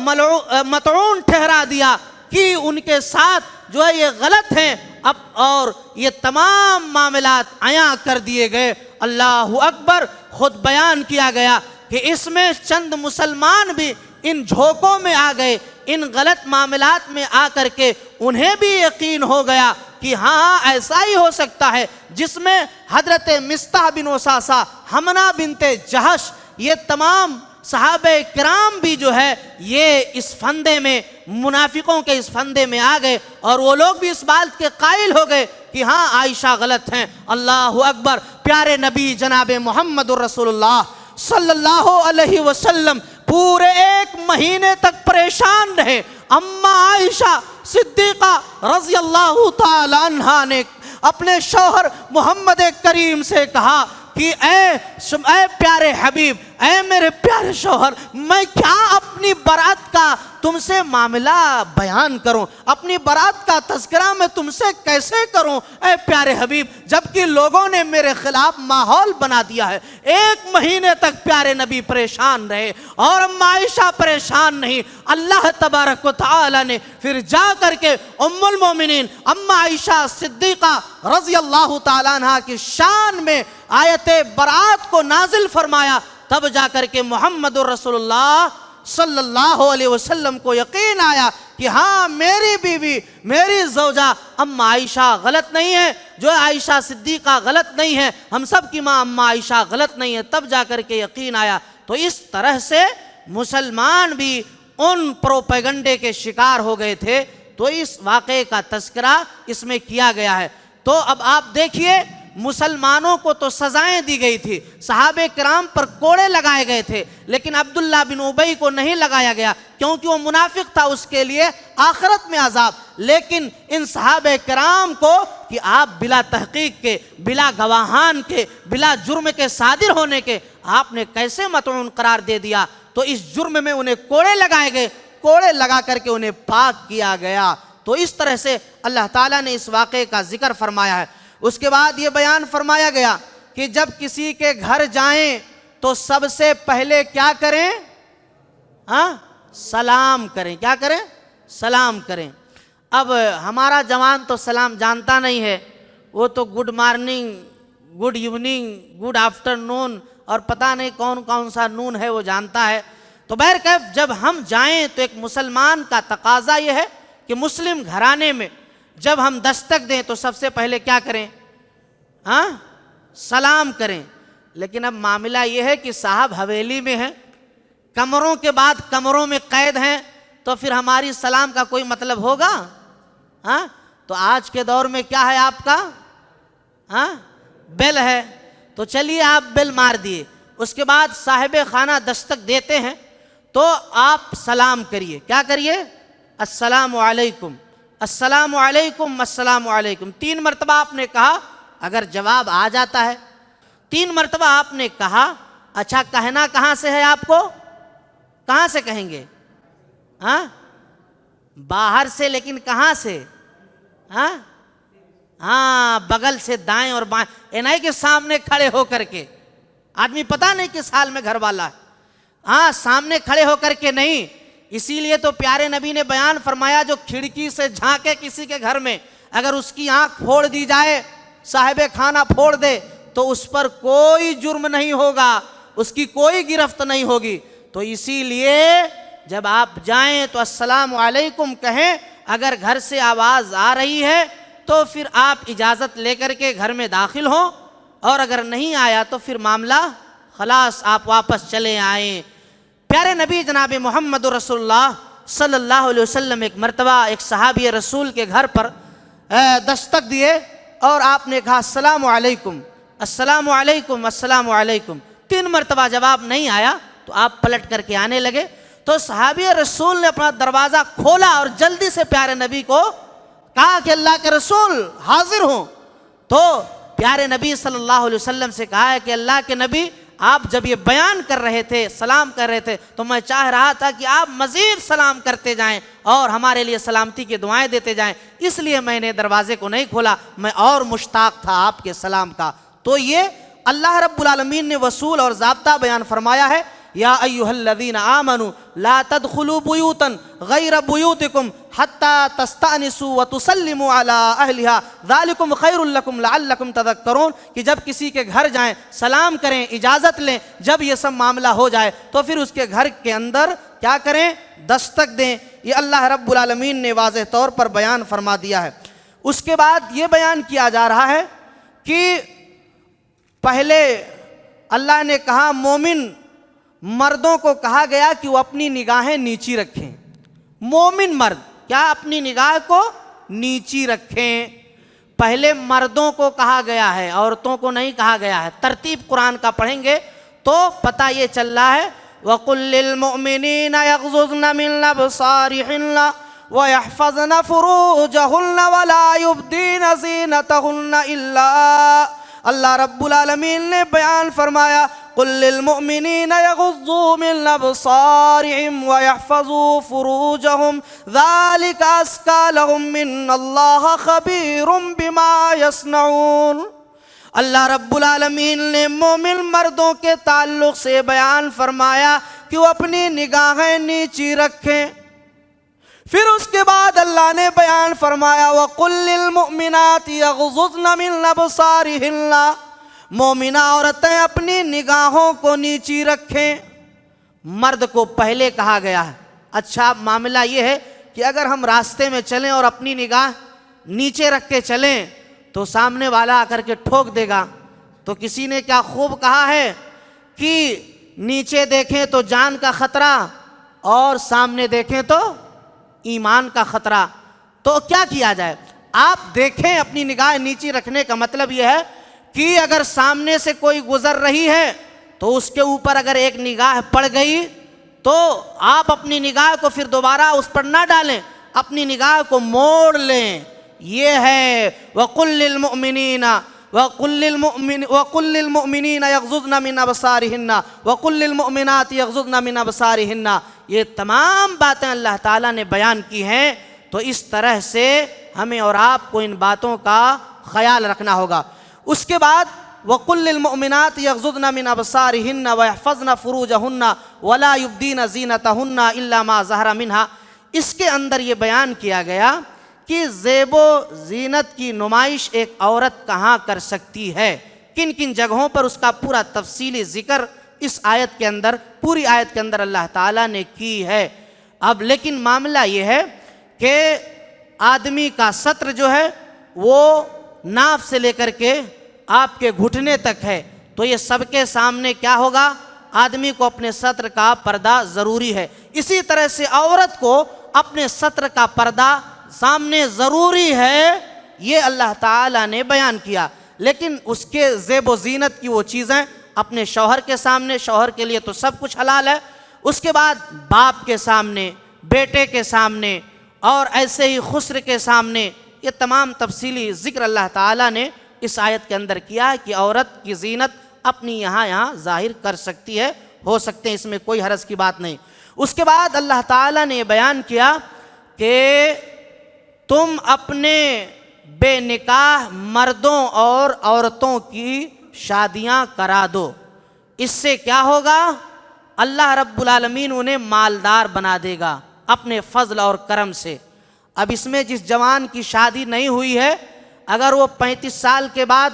مطعون ٹھہرا دیا کہ ان کے ساتھ جو ہے یہ غلط ہیں، اب اور یہ تمام معاملات عیاں کر دیے گئے۔ اللہ اکبر، خود بیان کیا گیا کہ اس میں چند مسلمان بھی ان جھوکوں میں آ گئے، ان غلط معاملات میں آ کر کے انہیں بھی یقین ہو گیا کہ ہاں ایسا ہی ہو سکتا ہے، جس میں حضرت مصطح بن وثاثہ، حمنہ بنت جہش، یہ تمام صحابہ کرام بھی جو ہے یہ اس فندے میں، منافقوں کے اس فندے میں آ گئے، اور وہ لوگ بھی اس بات کے قائل ہو گئے کہ ہاں عائشہ غلط ہیں۔ اللہ اکبر، پیارے نبی جناب محمد رسول اللہ صلی اللہ علیہ وسلم پورے 1 مہینے تک پریشان رہے۔ اما عائشہ صدیقہ رضی اللہ تعالی عنہا نے اپنے شوہر محمد کریم سے کہا کہ اے پیارے حبیب، اے میرے پیارے شوہر، میں کیا اپنی برات کا تم سے معاملہ بیان کروں، اپنی برات کا تذکرہ میں تم سے کیسے کروں اے پیارے حبیب، جبکہ لوگوں نے میرے خلاف ماحول بنا دیا ہے۔ 1 مہینے تک پیارے نبی پریشان رہے، اور اما عائشہ پریشان نہیں۔ اللہ تبارک و تعالی نے پھر جا کر کے ام المومنین اما عائشہ صدیقہ رضی اللہ تعالیٰ عنہ کی شان میں آیت برات کو نازل فرمایا، تب جا کر کے محمد رسول اللہ صلی اللہ علیہ وسلم کو یقین آیا کہ ہاں میری بیوی، میری زوجہ اما عائشہ غلط نہیں ہے، جو عائشہ صدیقہ غلط نہیں ہے، ہم سب کی ماں اما عائشہ غلط نہیں ہے، تب جا کر کے یقین آیا۔ تو اس طرح سے مسلمان بھی ان پروپیگنڈے کے شکار ہو گئے تھے، تو اس واقعے کا تذکرہ اس میں کیا گیا ہے۔ تو اب آپ دیکھیے، مسلمانوں کو تو سزائیں دی گئی تھی، صحابہ کرام پر کوڑے لگائے گئے تھے، لیکن عبداللہ بن ابی کو نہیں لگایا گیا کیونکہ وہ منافق تھا، اس کے لیے آخرت میں عذاب۔ لیکن ان صحابہ کرام کو کہ آپ بلا تحقیق کے، بلا گواہان کے، بلا جرم کے صادر ہونے کے آپ نے کیسے مطعون قرار دے دیا، تو اس جرم میں انہیں کوڑے لگائے گئے، کوڑے لگا کر کے انہیں پاک کیا گیا۔ تو اس طرح سے اللہ تعالیٰ نے اس واقعے کا ذکر فرمایا ہے۔ اس کے بعد یہ بیان فرمایا گیا کہ جب کسی کے گھر جائیں تو سب سے پہلے کیا کریں؟ سلام کریں۔ کیا کریں؟ سلام کریں۔ اب ہمارا جوان تو سلام جانتا نہیں ہے، وہ تو good morning, good evening, good afternoon اور پتہ نہیں کون کون سا نون ہے وہ جانتا ہے۔ تو بہرکیف جب ہم جائیں تو ایک مسلمان کا تقاضا یہ ہے کہ مسلم گھرانے میں جب ہم دستک دیں تو سب سے پہلے کیا کریں؟ سلام کریں۔ لیکن اب معاملہ یہ ہے کہ صاحب حویلی میں ہیں، کمروں کے بعد کمروں میں قید ہیں، تو پھر ہماری سلام کا کوئی مطلب ہوگا؟ تو آج کے دور میں کیا ہے آپ کا؟ بیل ہے، تو چلیے آپ بیل مار دیے، اس کے بعد صاحب خانہ دستک دیتے ہیں تو آپ سلام کریے۔ کیا کریے؟ السلام علیکم، السلام علیکم، السلام علیکم۔ 3 مرتبہ آپ نے کہا، اگر جواب آ جاتا ہے 3 مرتبہ آپ نے کہا، اچھا کہنا کہاں سے ہے آپ کو؟ کہاں سے کہیں گے؟ باہر سے، لیکن کہاں سے؟ بغل سے، دائیں اور بائیں، اینائی کے سامنے کھڑے ہو کر کے۔ آدمی پتہ نہیں کس حال میں گھر والا ہے، سامنے کھڑے ہو کر کے نہیں۔ اسی لیے تو پیارے نبی نے بیان فرمایا، جو کھڑکی سے جھانکے کسی کے گھر میں، اگر اس کی آنکھ پھوڑ دی جائے، صاحب خانہ پھوڑ دے، تو اس پر کوئی جرم نہیں ہوگا، اس کی کوئی گرفت نہیں ہوگی۔ تو اسی لیے جب آپ جائیں تو السلام علیکم کہیں۔ اگر گھر سے آواز آ رہی ہے تو پھر آپ اجازت لے کر کے گھر میں داخل ہوں، اور اگر نہیں آیا تو پھر معاملہ خلاص، آپ واپس چلے آئیں۔ پیارے نبی جناب محمد رسول اللہ صلی اللہ علیہ وسلم ایک مرتبہ ایک صحابی رسول کے گھر پر دستک دیے، اور آپ نے کہا السلام علیکم، السلام علیکم، السلام علیکم۔ 3 مرتبہ جواب نہیں آیا تو آپ پلٹ کر کے آنے لگے۔ تو صحابی رسول نے اپنا دروازہ کھولا اور جلدی سے پیارے نبی کو کہا کہ اللہ کے رسول حاضر ہوں. تو پیارے نبی صلی اللہ علیہ وسلم سے کہا ہے کہ اللہ کے نبی آپ جب یہ بیان کر رہے تھے, سلام کر رہے تھے, تو میں چاہ رہا تھا کہ آپ مزید سلام کرتے جائیں اور ہمارے لیے سلامتی کی دعائیں دیتے جائیں, اس لیے میں نے دروازے کو نہیں کھولا, میں اور مشتاق تھا آپ کے سلام کا. تو یہ اللہ رب العالمین نے اصول اور ضابطہ بیان فرمایا ہے. یا ایھا الذین آمنوا لا تدخلوا بیوتا غیر بیوتکم حتی تستأنسوا وتسلموا علی اہلہا ذالکم خیر لکم لعلکم تذکرون, کہ جب کسی کے گھر جائیں سلام کریں, اجازت لیں, جب یہ سب معاملہ ہو جائے تو پھر اس کے گھر کے اندر کیا کریں, دستک دیں. یہ اللہ رب العالمین نے واضح طور پر بیان فرما دیا ہے. اس کے بعد یہ بیان کیا جا رہا ہے کہ پہلے اللہ نے کہا مومن مردوں کو کہا گیا کہ وہ اپنی نگاہیں نیچی رکھیں. مومن مرد کیا اپنی نگاہ کو نیچی رکھیں. پہلے مردوں کو کہا گیا ہے, عورتوں کو نہیں کہا گیا ہے. ترتیب قرآن کا پڑھیں گے تو پتہ یہ چل رہا ہے وَقُلْ لِلْمُؤْمِنِينَ يَغْضُضْنَ مِنْ أَبْصَارِهِنَّ وَيَحْفَظْنَ فُرُوجَهُنَّ وَلَا يُبْدِينَ زِينَتَهُنَّ إِلَّا, اللہ رب العالمین نے بیان فرمایا قُلْ لِلْمُؤْمِنِينَ يَغُضُّوا مِنْ أَبْصَارِهِمْ وَيَحْفَظُوا فُرُوجَهُمْ ذَلِكَ أَزْكَىٰ لَهُمْ إِنَّ اللَّهَ خَبِيرٌ بِمَا يَصْنَعُونَ. اللہ رب العالمین نے مومن مردوں کے تعلق سے بیان فرمایا کہ وہ اپنی نگاہیں نیچی رکھیں. پھر اس کے بعد اللہ نے بیان فرمایا وَقُلْ لِلْمُؤْمِنَاتِ يَغْضُضْنَ مِنْ أَبْصَارِهِنَّ, مومنہ عورتیں اپنی نگاہوں کو نیچی رکھیں. مرد کو پہلے کہا گیا ہے. اچھا معاملہ یہ ہے کہ اگر ہم راستے میں چلیں اور اپنی نگاہ نیچے رکھ کے چلیں تو سامنے والا آ کر کے ٹھوک دے گا. تو کسی نے کیا خوب کہا ہے کہ نیچے دیکھیں تو جان کا خطرہ اور سامنے دیکھیں تو ایمان کا خطرہ. تو کیا کیا جائے, آپ دیکھیں اپنی نگاہ نیچی رکھنے کا مطلب یہ ہے کہ اگر سامنے سے کوئی گزر رہی ہے تو اس کے اوپر اگر ایک نگاہ پڑ گئی تو آپ اپنی نگاہ کو پھر دوبارہ اس پر نہ ڈالیں, اپنی نگاہ کو موڑ لیں. یہ ہے وَقُلْ لِلْمُؤْمِنِينَ يَغْضُضْنَ مِنْ أَبْصَارِهِنَّ وَقُلْ لِلْمُؤْمِنَاتِ يَغْضُضْنَ مِنْ أَبْصَارِهِنَّ. یہ تمام باتیں اللہ تعالیٰ نے بیان کی ہیں. تو اس طرح سے ہمیں اور آپ کو ان باتوں کا خیال رکھنا ہوگا. اس کے بعد وَقُلْ لِلْمُؤْمِنَاتِ يَغْضُضْنَ مِنْ أَبْصَارِهِنَّ وَيَحْفَظْنَ فُرُوجَهُنَّ وَلَا يُبْدِينَ زِينَتَهُنَّ إِلَّا مَا ظَهَرَ مِنْهَا. اس کے اندر یہ بیان کیا گیا کہ زیب و زینت کی نمائش ایک عورت کہاں کر سکتی ہے, کن کن جگہوں پر اس کا پورا تفصیلی ذکر اس آیت کے اندر, پوری آیت کے اندر اللہ تعالیٰ نے کی ہے. اب لیکن معاملہ یہ ہے کہ آدمی کا ستر جو ہے وہ ناف سے لے کر کے آپ کے گھٹنے تک ہے. تو یہ سب کے سامنے کیا ہوگا, آدمی کو اپنے ستر کا پردہ ضروری ہے. اسی طرح سے عورت کو اپنے ستر کا پردہ سامنے ضروری ہے. یہ اللہ تعالیٰ نے بیان کیا. لیکن اس کے زیب و زینت کی وہ چیزیں اپنے شوہر کے سامنے, شوہر کے لیے تو سب کچھ حلال ہے. اس کے بعد باپ کے سامنے, بیٹے کے سامنے اور ایسے ہی خسر کے سامنے, یہ تمام تفصیلی ذکر اللہ تعالیٰ نے اس آیت کے اندر کیا ہے کہ عورت کی زینت اپنی یہاں ظاہر کر سکتی ہے, ہو سکتے ہیں, اس میں کوئی حرج کی بات نہیں. اس کے بعد اللہ تعالیٰ نے یہ بیان کیا کہ تم اپنے بے نکاح مردوں اور عورتوں کی شادیاں کرا دو. اس سے کیا ہوگا, اللہ رب العالمین انہیں مالدار بنا دے گا اپنے فضل اور کرم سے. اب اس میں جس جوان کی شادی نہیں ہوئی ہے, اگر وہ 35 سال کے بعد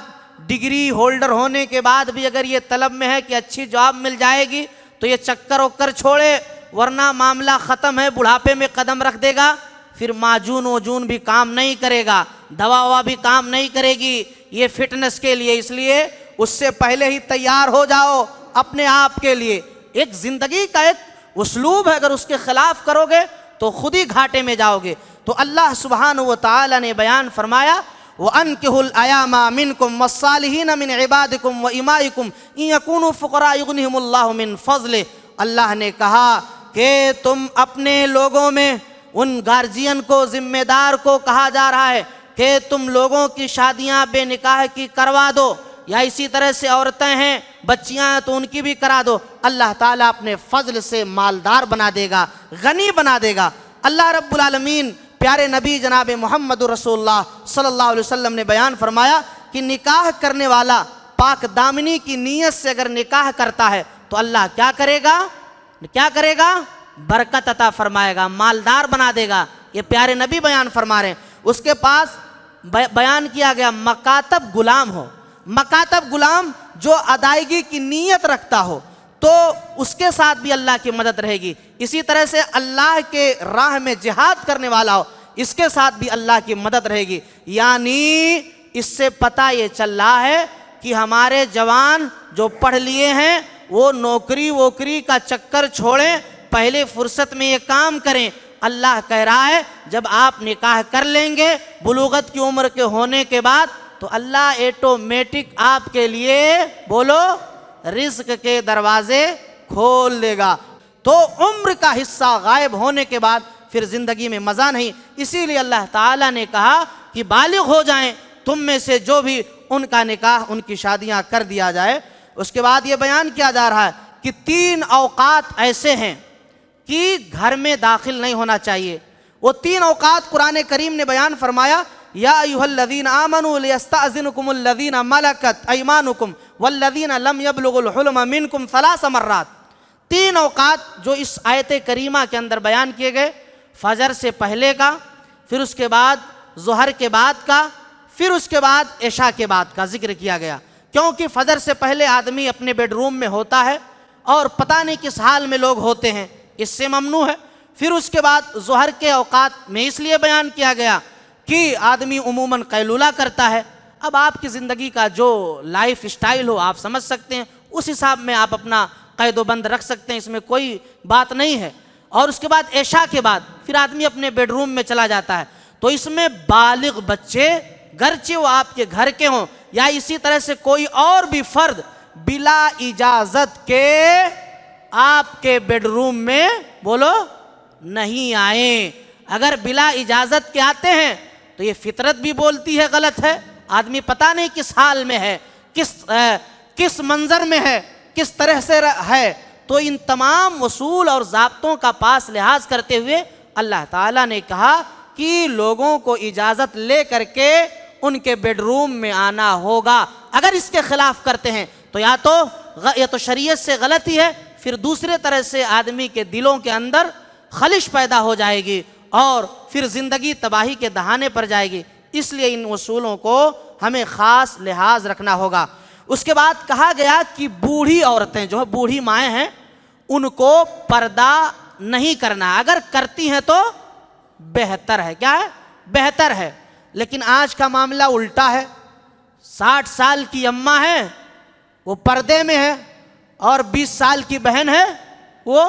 ڈگری ہولڈر ہونے کے بعد بھی اگر یہ طلب میں ہے کہ اچھی جاب مل جائے گی تو یہ چکر وکر چھوڑے, ورنہ معاملہ ختم ہے, بڑھاپے میں قدم رکھ دے گا. پھر معجون وجون بھی کام نہیں کرے گا, دوا ووا بھی کام نہیں کرے گی, یہ فٹنس کے لیے. اس لیے اس سے پہلے ہی تیار ہو جاؤ اپنے آپ کے لیے. ایک زندگی کا ایک اسلوب ہے, اگر اس کے خلاف کرو گے تو خود ہی گھاٹے میں جاؤ گے. تو اللہ سبحانہ و تعالی نے بیان فرمایا وَأَنْكِحُوا الْأَيَامَ مِنْكُمْ وَالصَّالِحِينَ مِنْ عِبَادِكُمْ وَإِمَائِكُمْ إِنْ يَكُونُوا فُقَرَاءَ يُغْنِهِمُ اللَّهُ مِنْ فَضْلِهِ. اللہ نے کہا کہ تم اپنے لوگوں میں ان گارجین کو، ذمہ دار کو کہا جا رہا ہے کہ تم لوگوں کی شادیاں بے نکاح کی کروا دو، یا اسی طرح سے عورتیں ہیں، بچیاں ہیں تو ان کی بھی کرا دو۔ اللہ تعالیٰ اپنے فضل سے مالدار بنا دے گا، غنی بنا دے گا۔ اللہ رب العالمین پیارے نبی جناب محمد رسول اللہ صلی اللہ علیہ وسلم نے بیان فرمایا کہ نکاح کرنے والا پاک دامنی کی نیت سے اگر نکاح کرتا ہے تو اللہ کیا کرے گا؟ کیا کرے گا؟ برکت عطا فرمائے گا، مالدار بنا دے گا۔ یہ پیارے نبی بیان فرما رہے ہیں۔ اس کے پاس بیان کیا گیا مکاتب غلام ہو، مکاتب غلام جو ادائیگی کی نیت رکھتا ہو تو اس کے ساتھ بھی اللہ کی مدد رہے گی۔ اسی طرح سے اللہ کے راہ میں جہاد کرنے والا ہو، اس کے ساتھ بھی اللہ کی مدد رہے گی۔ یعنی اس سے پتہ یہ چل رہا ہے کہ ہمارے جوان جو پڑھ لیے ہیں وہ نوکری ووکری کا چکر چھوڑیں، پہلے فرصت میں یہ کام کریں۔ اللہ کہہ رہا ہے جب آپ نکاح کر لیں گے بلوغت کی عمر کے ہونے کے بعد تو اللہ ایٹومیٹک آپ کے لیے بولو رزق کے دروازے کھول دے گا۔ تو عمر کا حصہ غائب ہونے کے بعد پھر زندگی میں مزہ نہیں۔ اسی لیے اللہ تعالیٰ نے کہا کہ بالغ ہو جائیں تم میں سے جو بھی ان کا نکاح، ان کی شادیاں کر دیا جائے۔ اس کے بعد یہ بیان کیا جا رہا ہے کہ 3 اوقات ایسے ہیں کہ گھر میں داخل نہیں ہونا چاہیے۔ وہ 3 اوقات قرآن کریم نے بیان فرمایا، یا ایھا الذین آمنوا لیستأذنکم الذین ملکت ایمانکم والذین لم یبلغوا الحلم منکم 3 مرات۔ 3 اوقات جو اس آیت کریمہ کے اندر بیان کیے گئے، فجر سے پہلے کا، پھر اس کے بعد ظہر کے بعد کا، پھر اس کے بعد عشاء کے بعد کا ذکر کیا گیا۔ کیونکہ فجر سے پہلے آدمی اپنے بیڈ روم میں ہوتا ہے اور پتہ نہیں کس حال میں لوگ ہوتے ہیں، اس سے ممنوع ہے۔ پھر اس کے بعد ظہر کے اوقات میں اس لیے بیان کیا گیا کہ آدمی عموماً قیلولہ کرتا ہے۔ اب آپ کی زندگی کا جو لائف اسٹائل ہو آپ سمجھ سکتے ہیں، اس حساب میں آپ اپنا قید و بند رکھ سکتے ہیں، اس میں کوئی بات نہیں ہے۔ اور اس کے بعد عشاء کے بعد پھر آدمی اپنے بیڈ روم میں چلا جاتا ہے۔ تو اس میں بالغ بچے گرچہ وہ آپ کے گھر کے ہوں یا اسی طرح سے کوئی اور بھی فرد بلا اجازت کے آپ کے بیڈ روم میں بولو نہیں آئیں۔ اگر بلا اجازت کے آتے ہیں تو یہ فطرت بھی بولتی ہے غلط ہے، آدمی پتہ نہیں کس حال میں ہے، کس منظر میں ہے، کس طرح سے ہے۔ تو ان تمام اصول اور ضابطوں کا پاس لحاظ کرتے ہوئے اللہ تعالیٰ نے کہا کہ لوگوں کو اجازت لے کر کے ان کے بیڈ روم میں آنا ہوگا۔ اگر اس کے خلاف کرتے ہیں تو یا تو شریعت سے غلطی ہے، پھر دوسرے طرح سے آدمی کے دلوں کے اندر خلش پیدا ہو جائے گی اور پھر زندگی تباہی کے دہانے پر جائے گی۔ اس لیے ان اصولوں کو ہمیں خاص لحاظ رکھنا ہوگا۔ اس کے بعد کہا گیا کہ بوڑھی عورتیں جو بوڑھی مائیں ہیں ان کو پردہ نہیں کرنا، اگر کرتی ہیں تو بہتر ہے۔ کیا ہے؟ بہتر ہے۔ لیکن آج کا معاملہ الٹا ہے۔ 60 سال کی اماں ہے وہ پردے میں ہے اور 20 سال کی بہن ہے وہ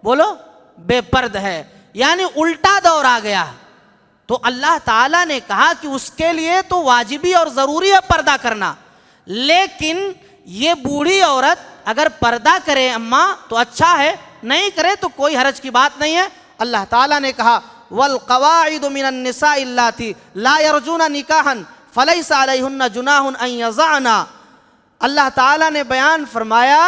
بولو بے پرد ہے، یعنی الٹا دور آ گیا۔ تو اللہ تعالیٰ نے کہا کہ اس کے لیے تو واجبی اور ضروری ہے پردہ کرنا، لیکن یہ بوڑھی عورت اگر پردہ کرے اماں تو اچھا ہے، نہیں کرے تو کوئی حرج کی بات نہیں ہے۔ اللہ تعالیٰ نے کہا والقواعد من النساء اللاتي لا يرجون نکاحا فليس عليهن جناح ان يضعن۔ اللہ تعالیٰ نے بیان فرمایا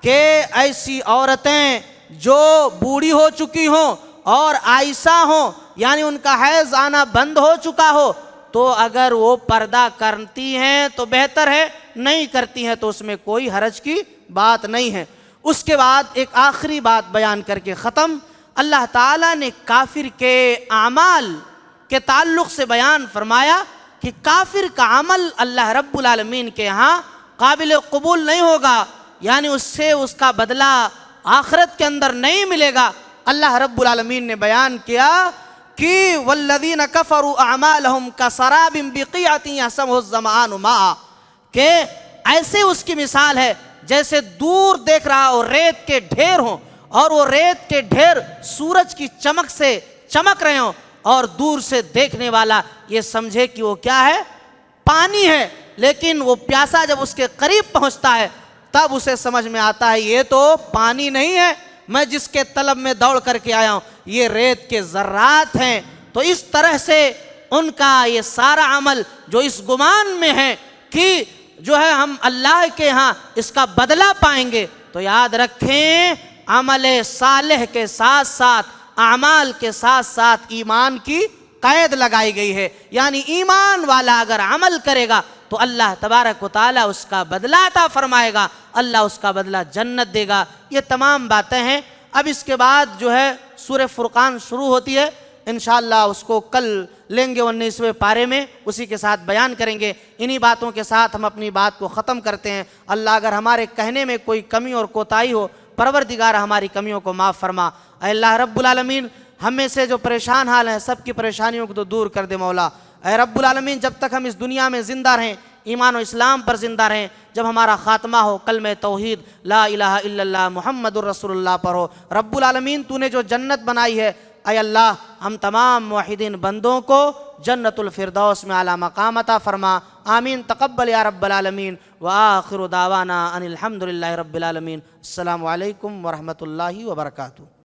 کہ ایسی عورتیں جو بوڑھی ہو چکی ہوں اور عائسہ ہوں، یعنی ان کا حیض آنا بند ہو چکا ہو، تو اگر وہ پردہ کرتی ہیں تو بہتر ہے، نہیں کرتی ہیں تو اس میں کوئی حرج کی بات نہیں ہے۔ اس کے بعد ایک آخری بات بیان کر کے ختم، اللہ تعالیٰ نے کافر کے اعمال کے تعلق سے بیان فرمایا کہ کافر کا عمل اللہ رب العالمین کے ہاں قابل قبول نہیں ہوگا، یعنی اس سے اس کا بدلہ آخرت کے اندر نہیں ملے گا۔ اللہ رب العالمین نے بیان کیا کہ والذین کفروا اعمالہم کسراب بقیعۃ یحسبہ الظمآن ماء، کہ ایسے اس کی مثال ہے جیسے دور دیکھ رہا ہو ریت کے ڈھیر ہوں اور وہ ریت کے ڈھیر سورج کی چمک سے چمک رہے ہوں اور دور سے دیکھنے والا یہ سمجھے کہ وہ کیا ہے؟ پانی ہے، لیکن وہ پیاسا جب اس کے قریب پہنچتا ہے تب اسے سمجھ میں آتا ہے یہ تو پانی نہیں ہے میں جس کے طلب میں دوڑ کر کے آیا ہوں یہ ریت کے ذرات ہیں۔ تو اس طرح سے ان کا یہ سارا عمل جو اس گمان میں ہے کہ جو ہے ہم اللہ کے ہاں اس کا بدلہ پائیں گے، تو یاد رکھیں عمل صالح کے ساتھ ساتھ اعمال کے ساتھ ساتھ ایمان کی قید لگائی گئی ہے، یعنی ایمان والا اگر عمل کرے گا تو اللہ تبارک و تعالیٰ اس کا بدلہ عطا فرمائے گا، اللہ اس کا بدلہ جنت دے گا۔ یہ تمام باتیں ہیں۔ اب اس کے بعد جو ہے سورہ فرقان شروع ہوتی ہے، انشاءاللہ اس کو کل لیں گے 19ویں پارے میں، اسی کے ساتھ بیان کریں گے۔ انہی باتوں کے ساتھ ہم اپنی بات کو ختم کرتے ہیں۔ اللہ اگر ہمارے کہنے میں کوئی کمی اور کوتاہی ہو، پروردگار ہماری کمیوں کو معاف فرما۔ اے اللہ رب العالمین، ہم میں سے جو پریشان حال ہیں سب کی پریشانیوں کو تو دور کر دے مولا۔ اے رب العالمین، جب تک ہم اس دنیا میں زندہ رہیں، ایمان و اسلام پر زندہ رہیں، جب ہمارا خاتمہ ہو کلمہ توحید لا الہ الا اللہ محمد الرسول اللہ پر ہو۔ رب العالمین، تو نے جو جنت بنائی ہے، اے اللہ ہم تمام موحدین بندوں کو جنت الفردوس میں اعلیٰ مقام عطا فرما۔ آمین، تقبل یا رب العالمین، وآخر دعوانا ان الحمد للہ رب العالمین۔ السلام علیکم ورحمۃ اللہ وبرکاتہ۔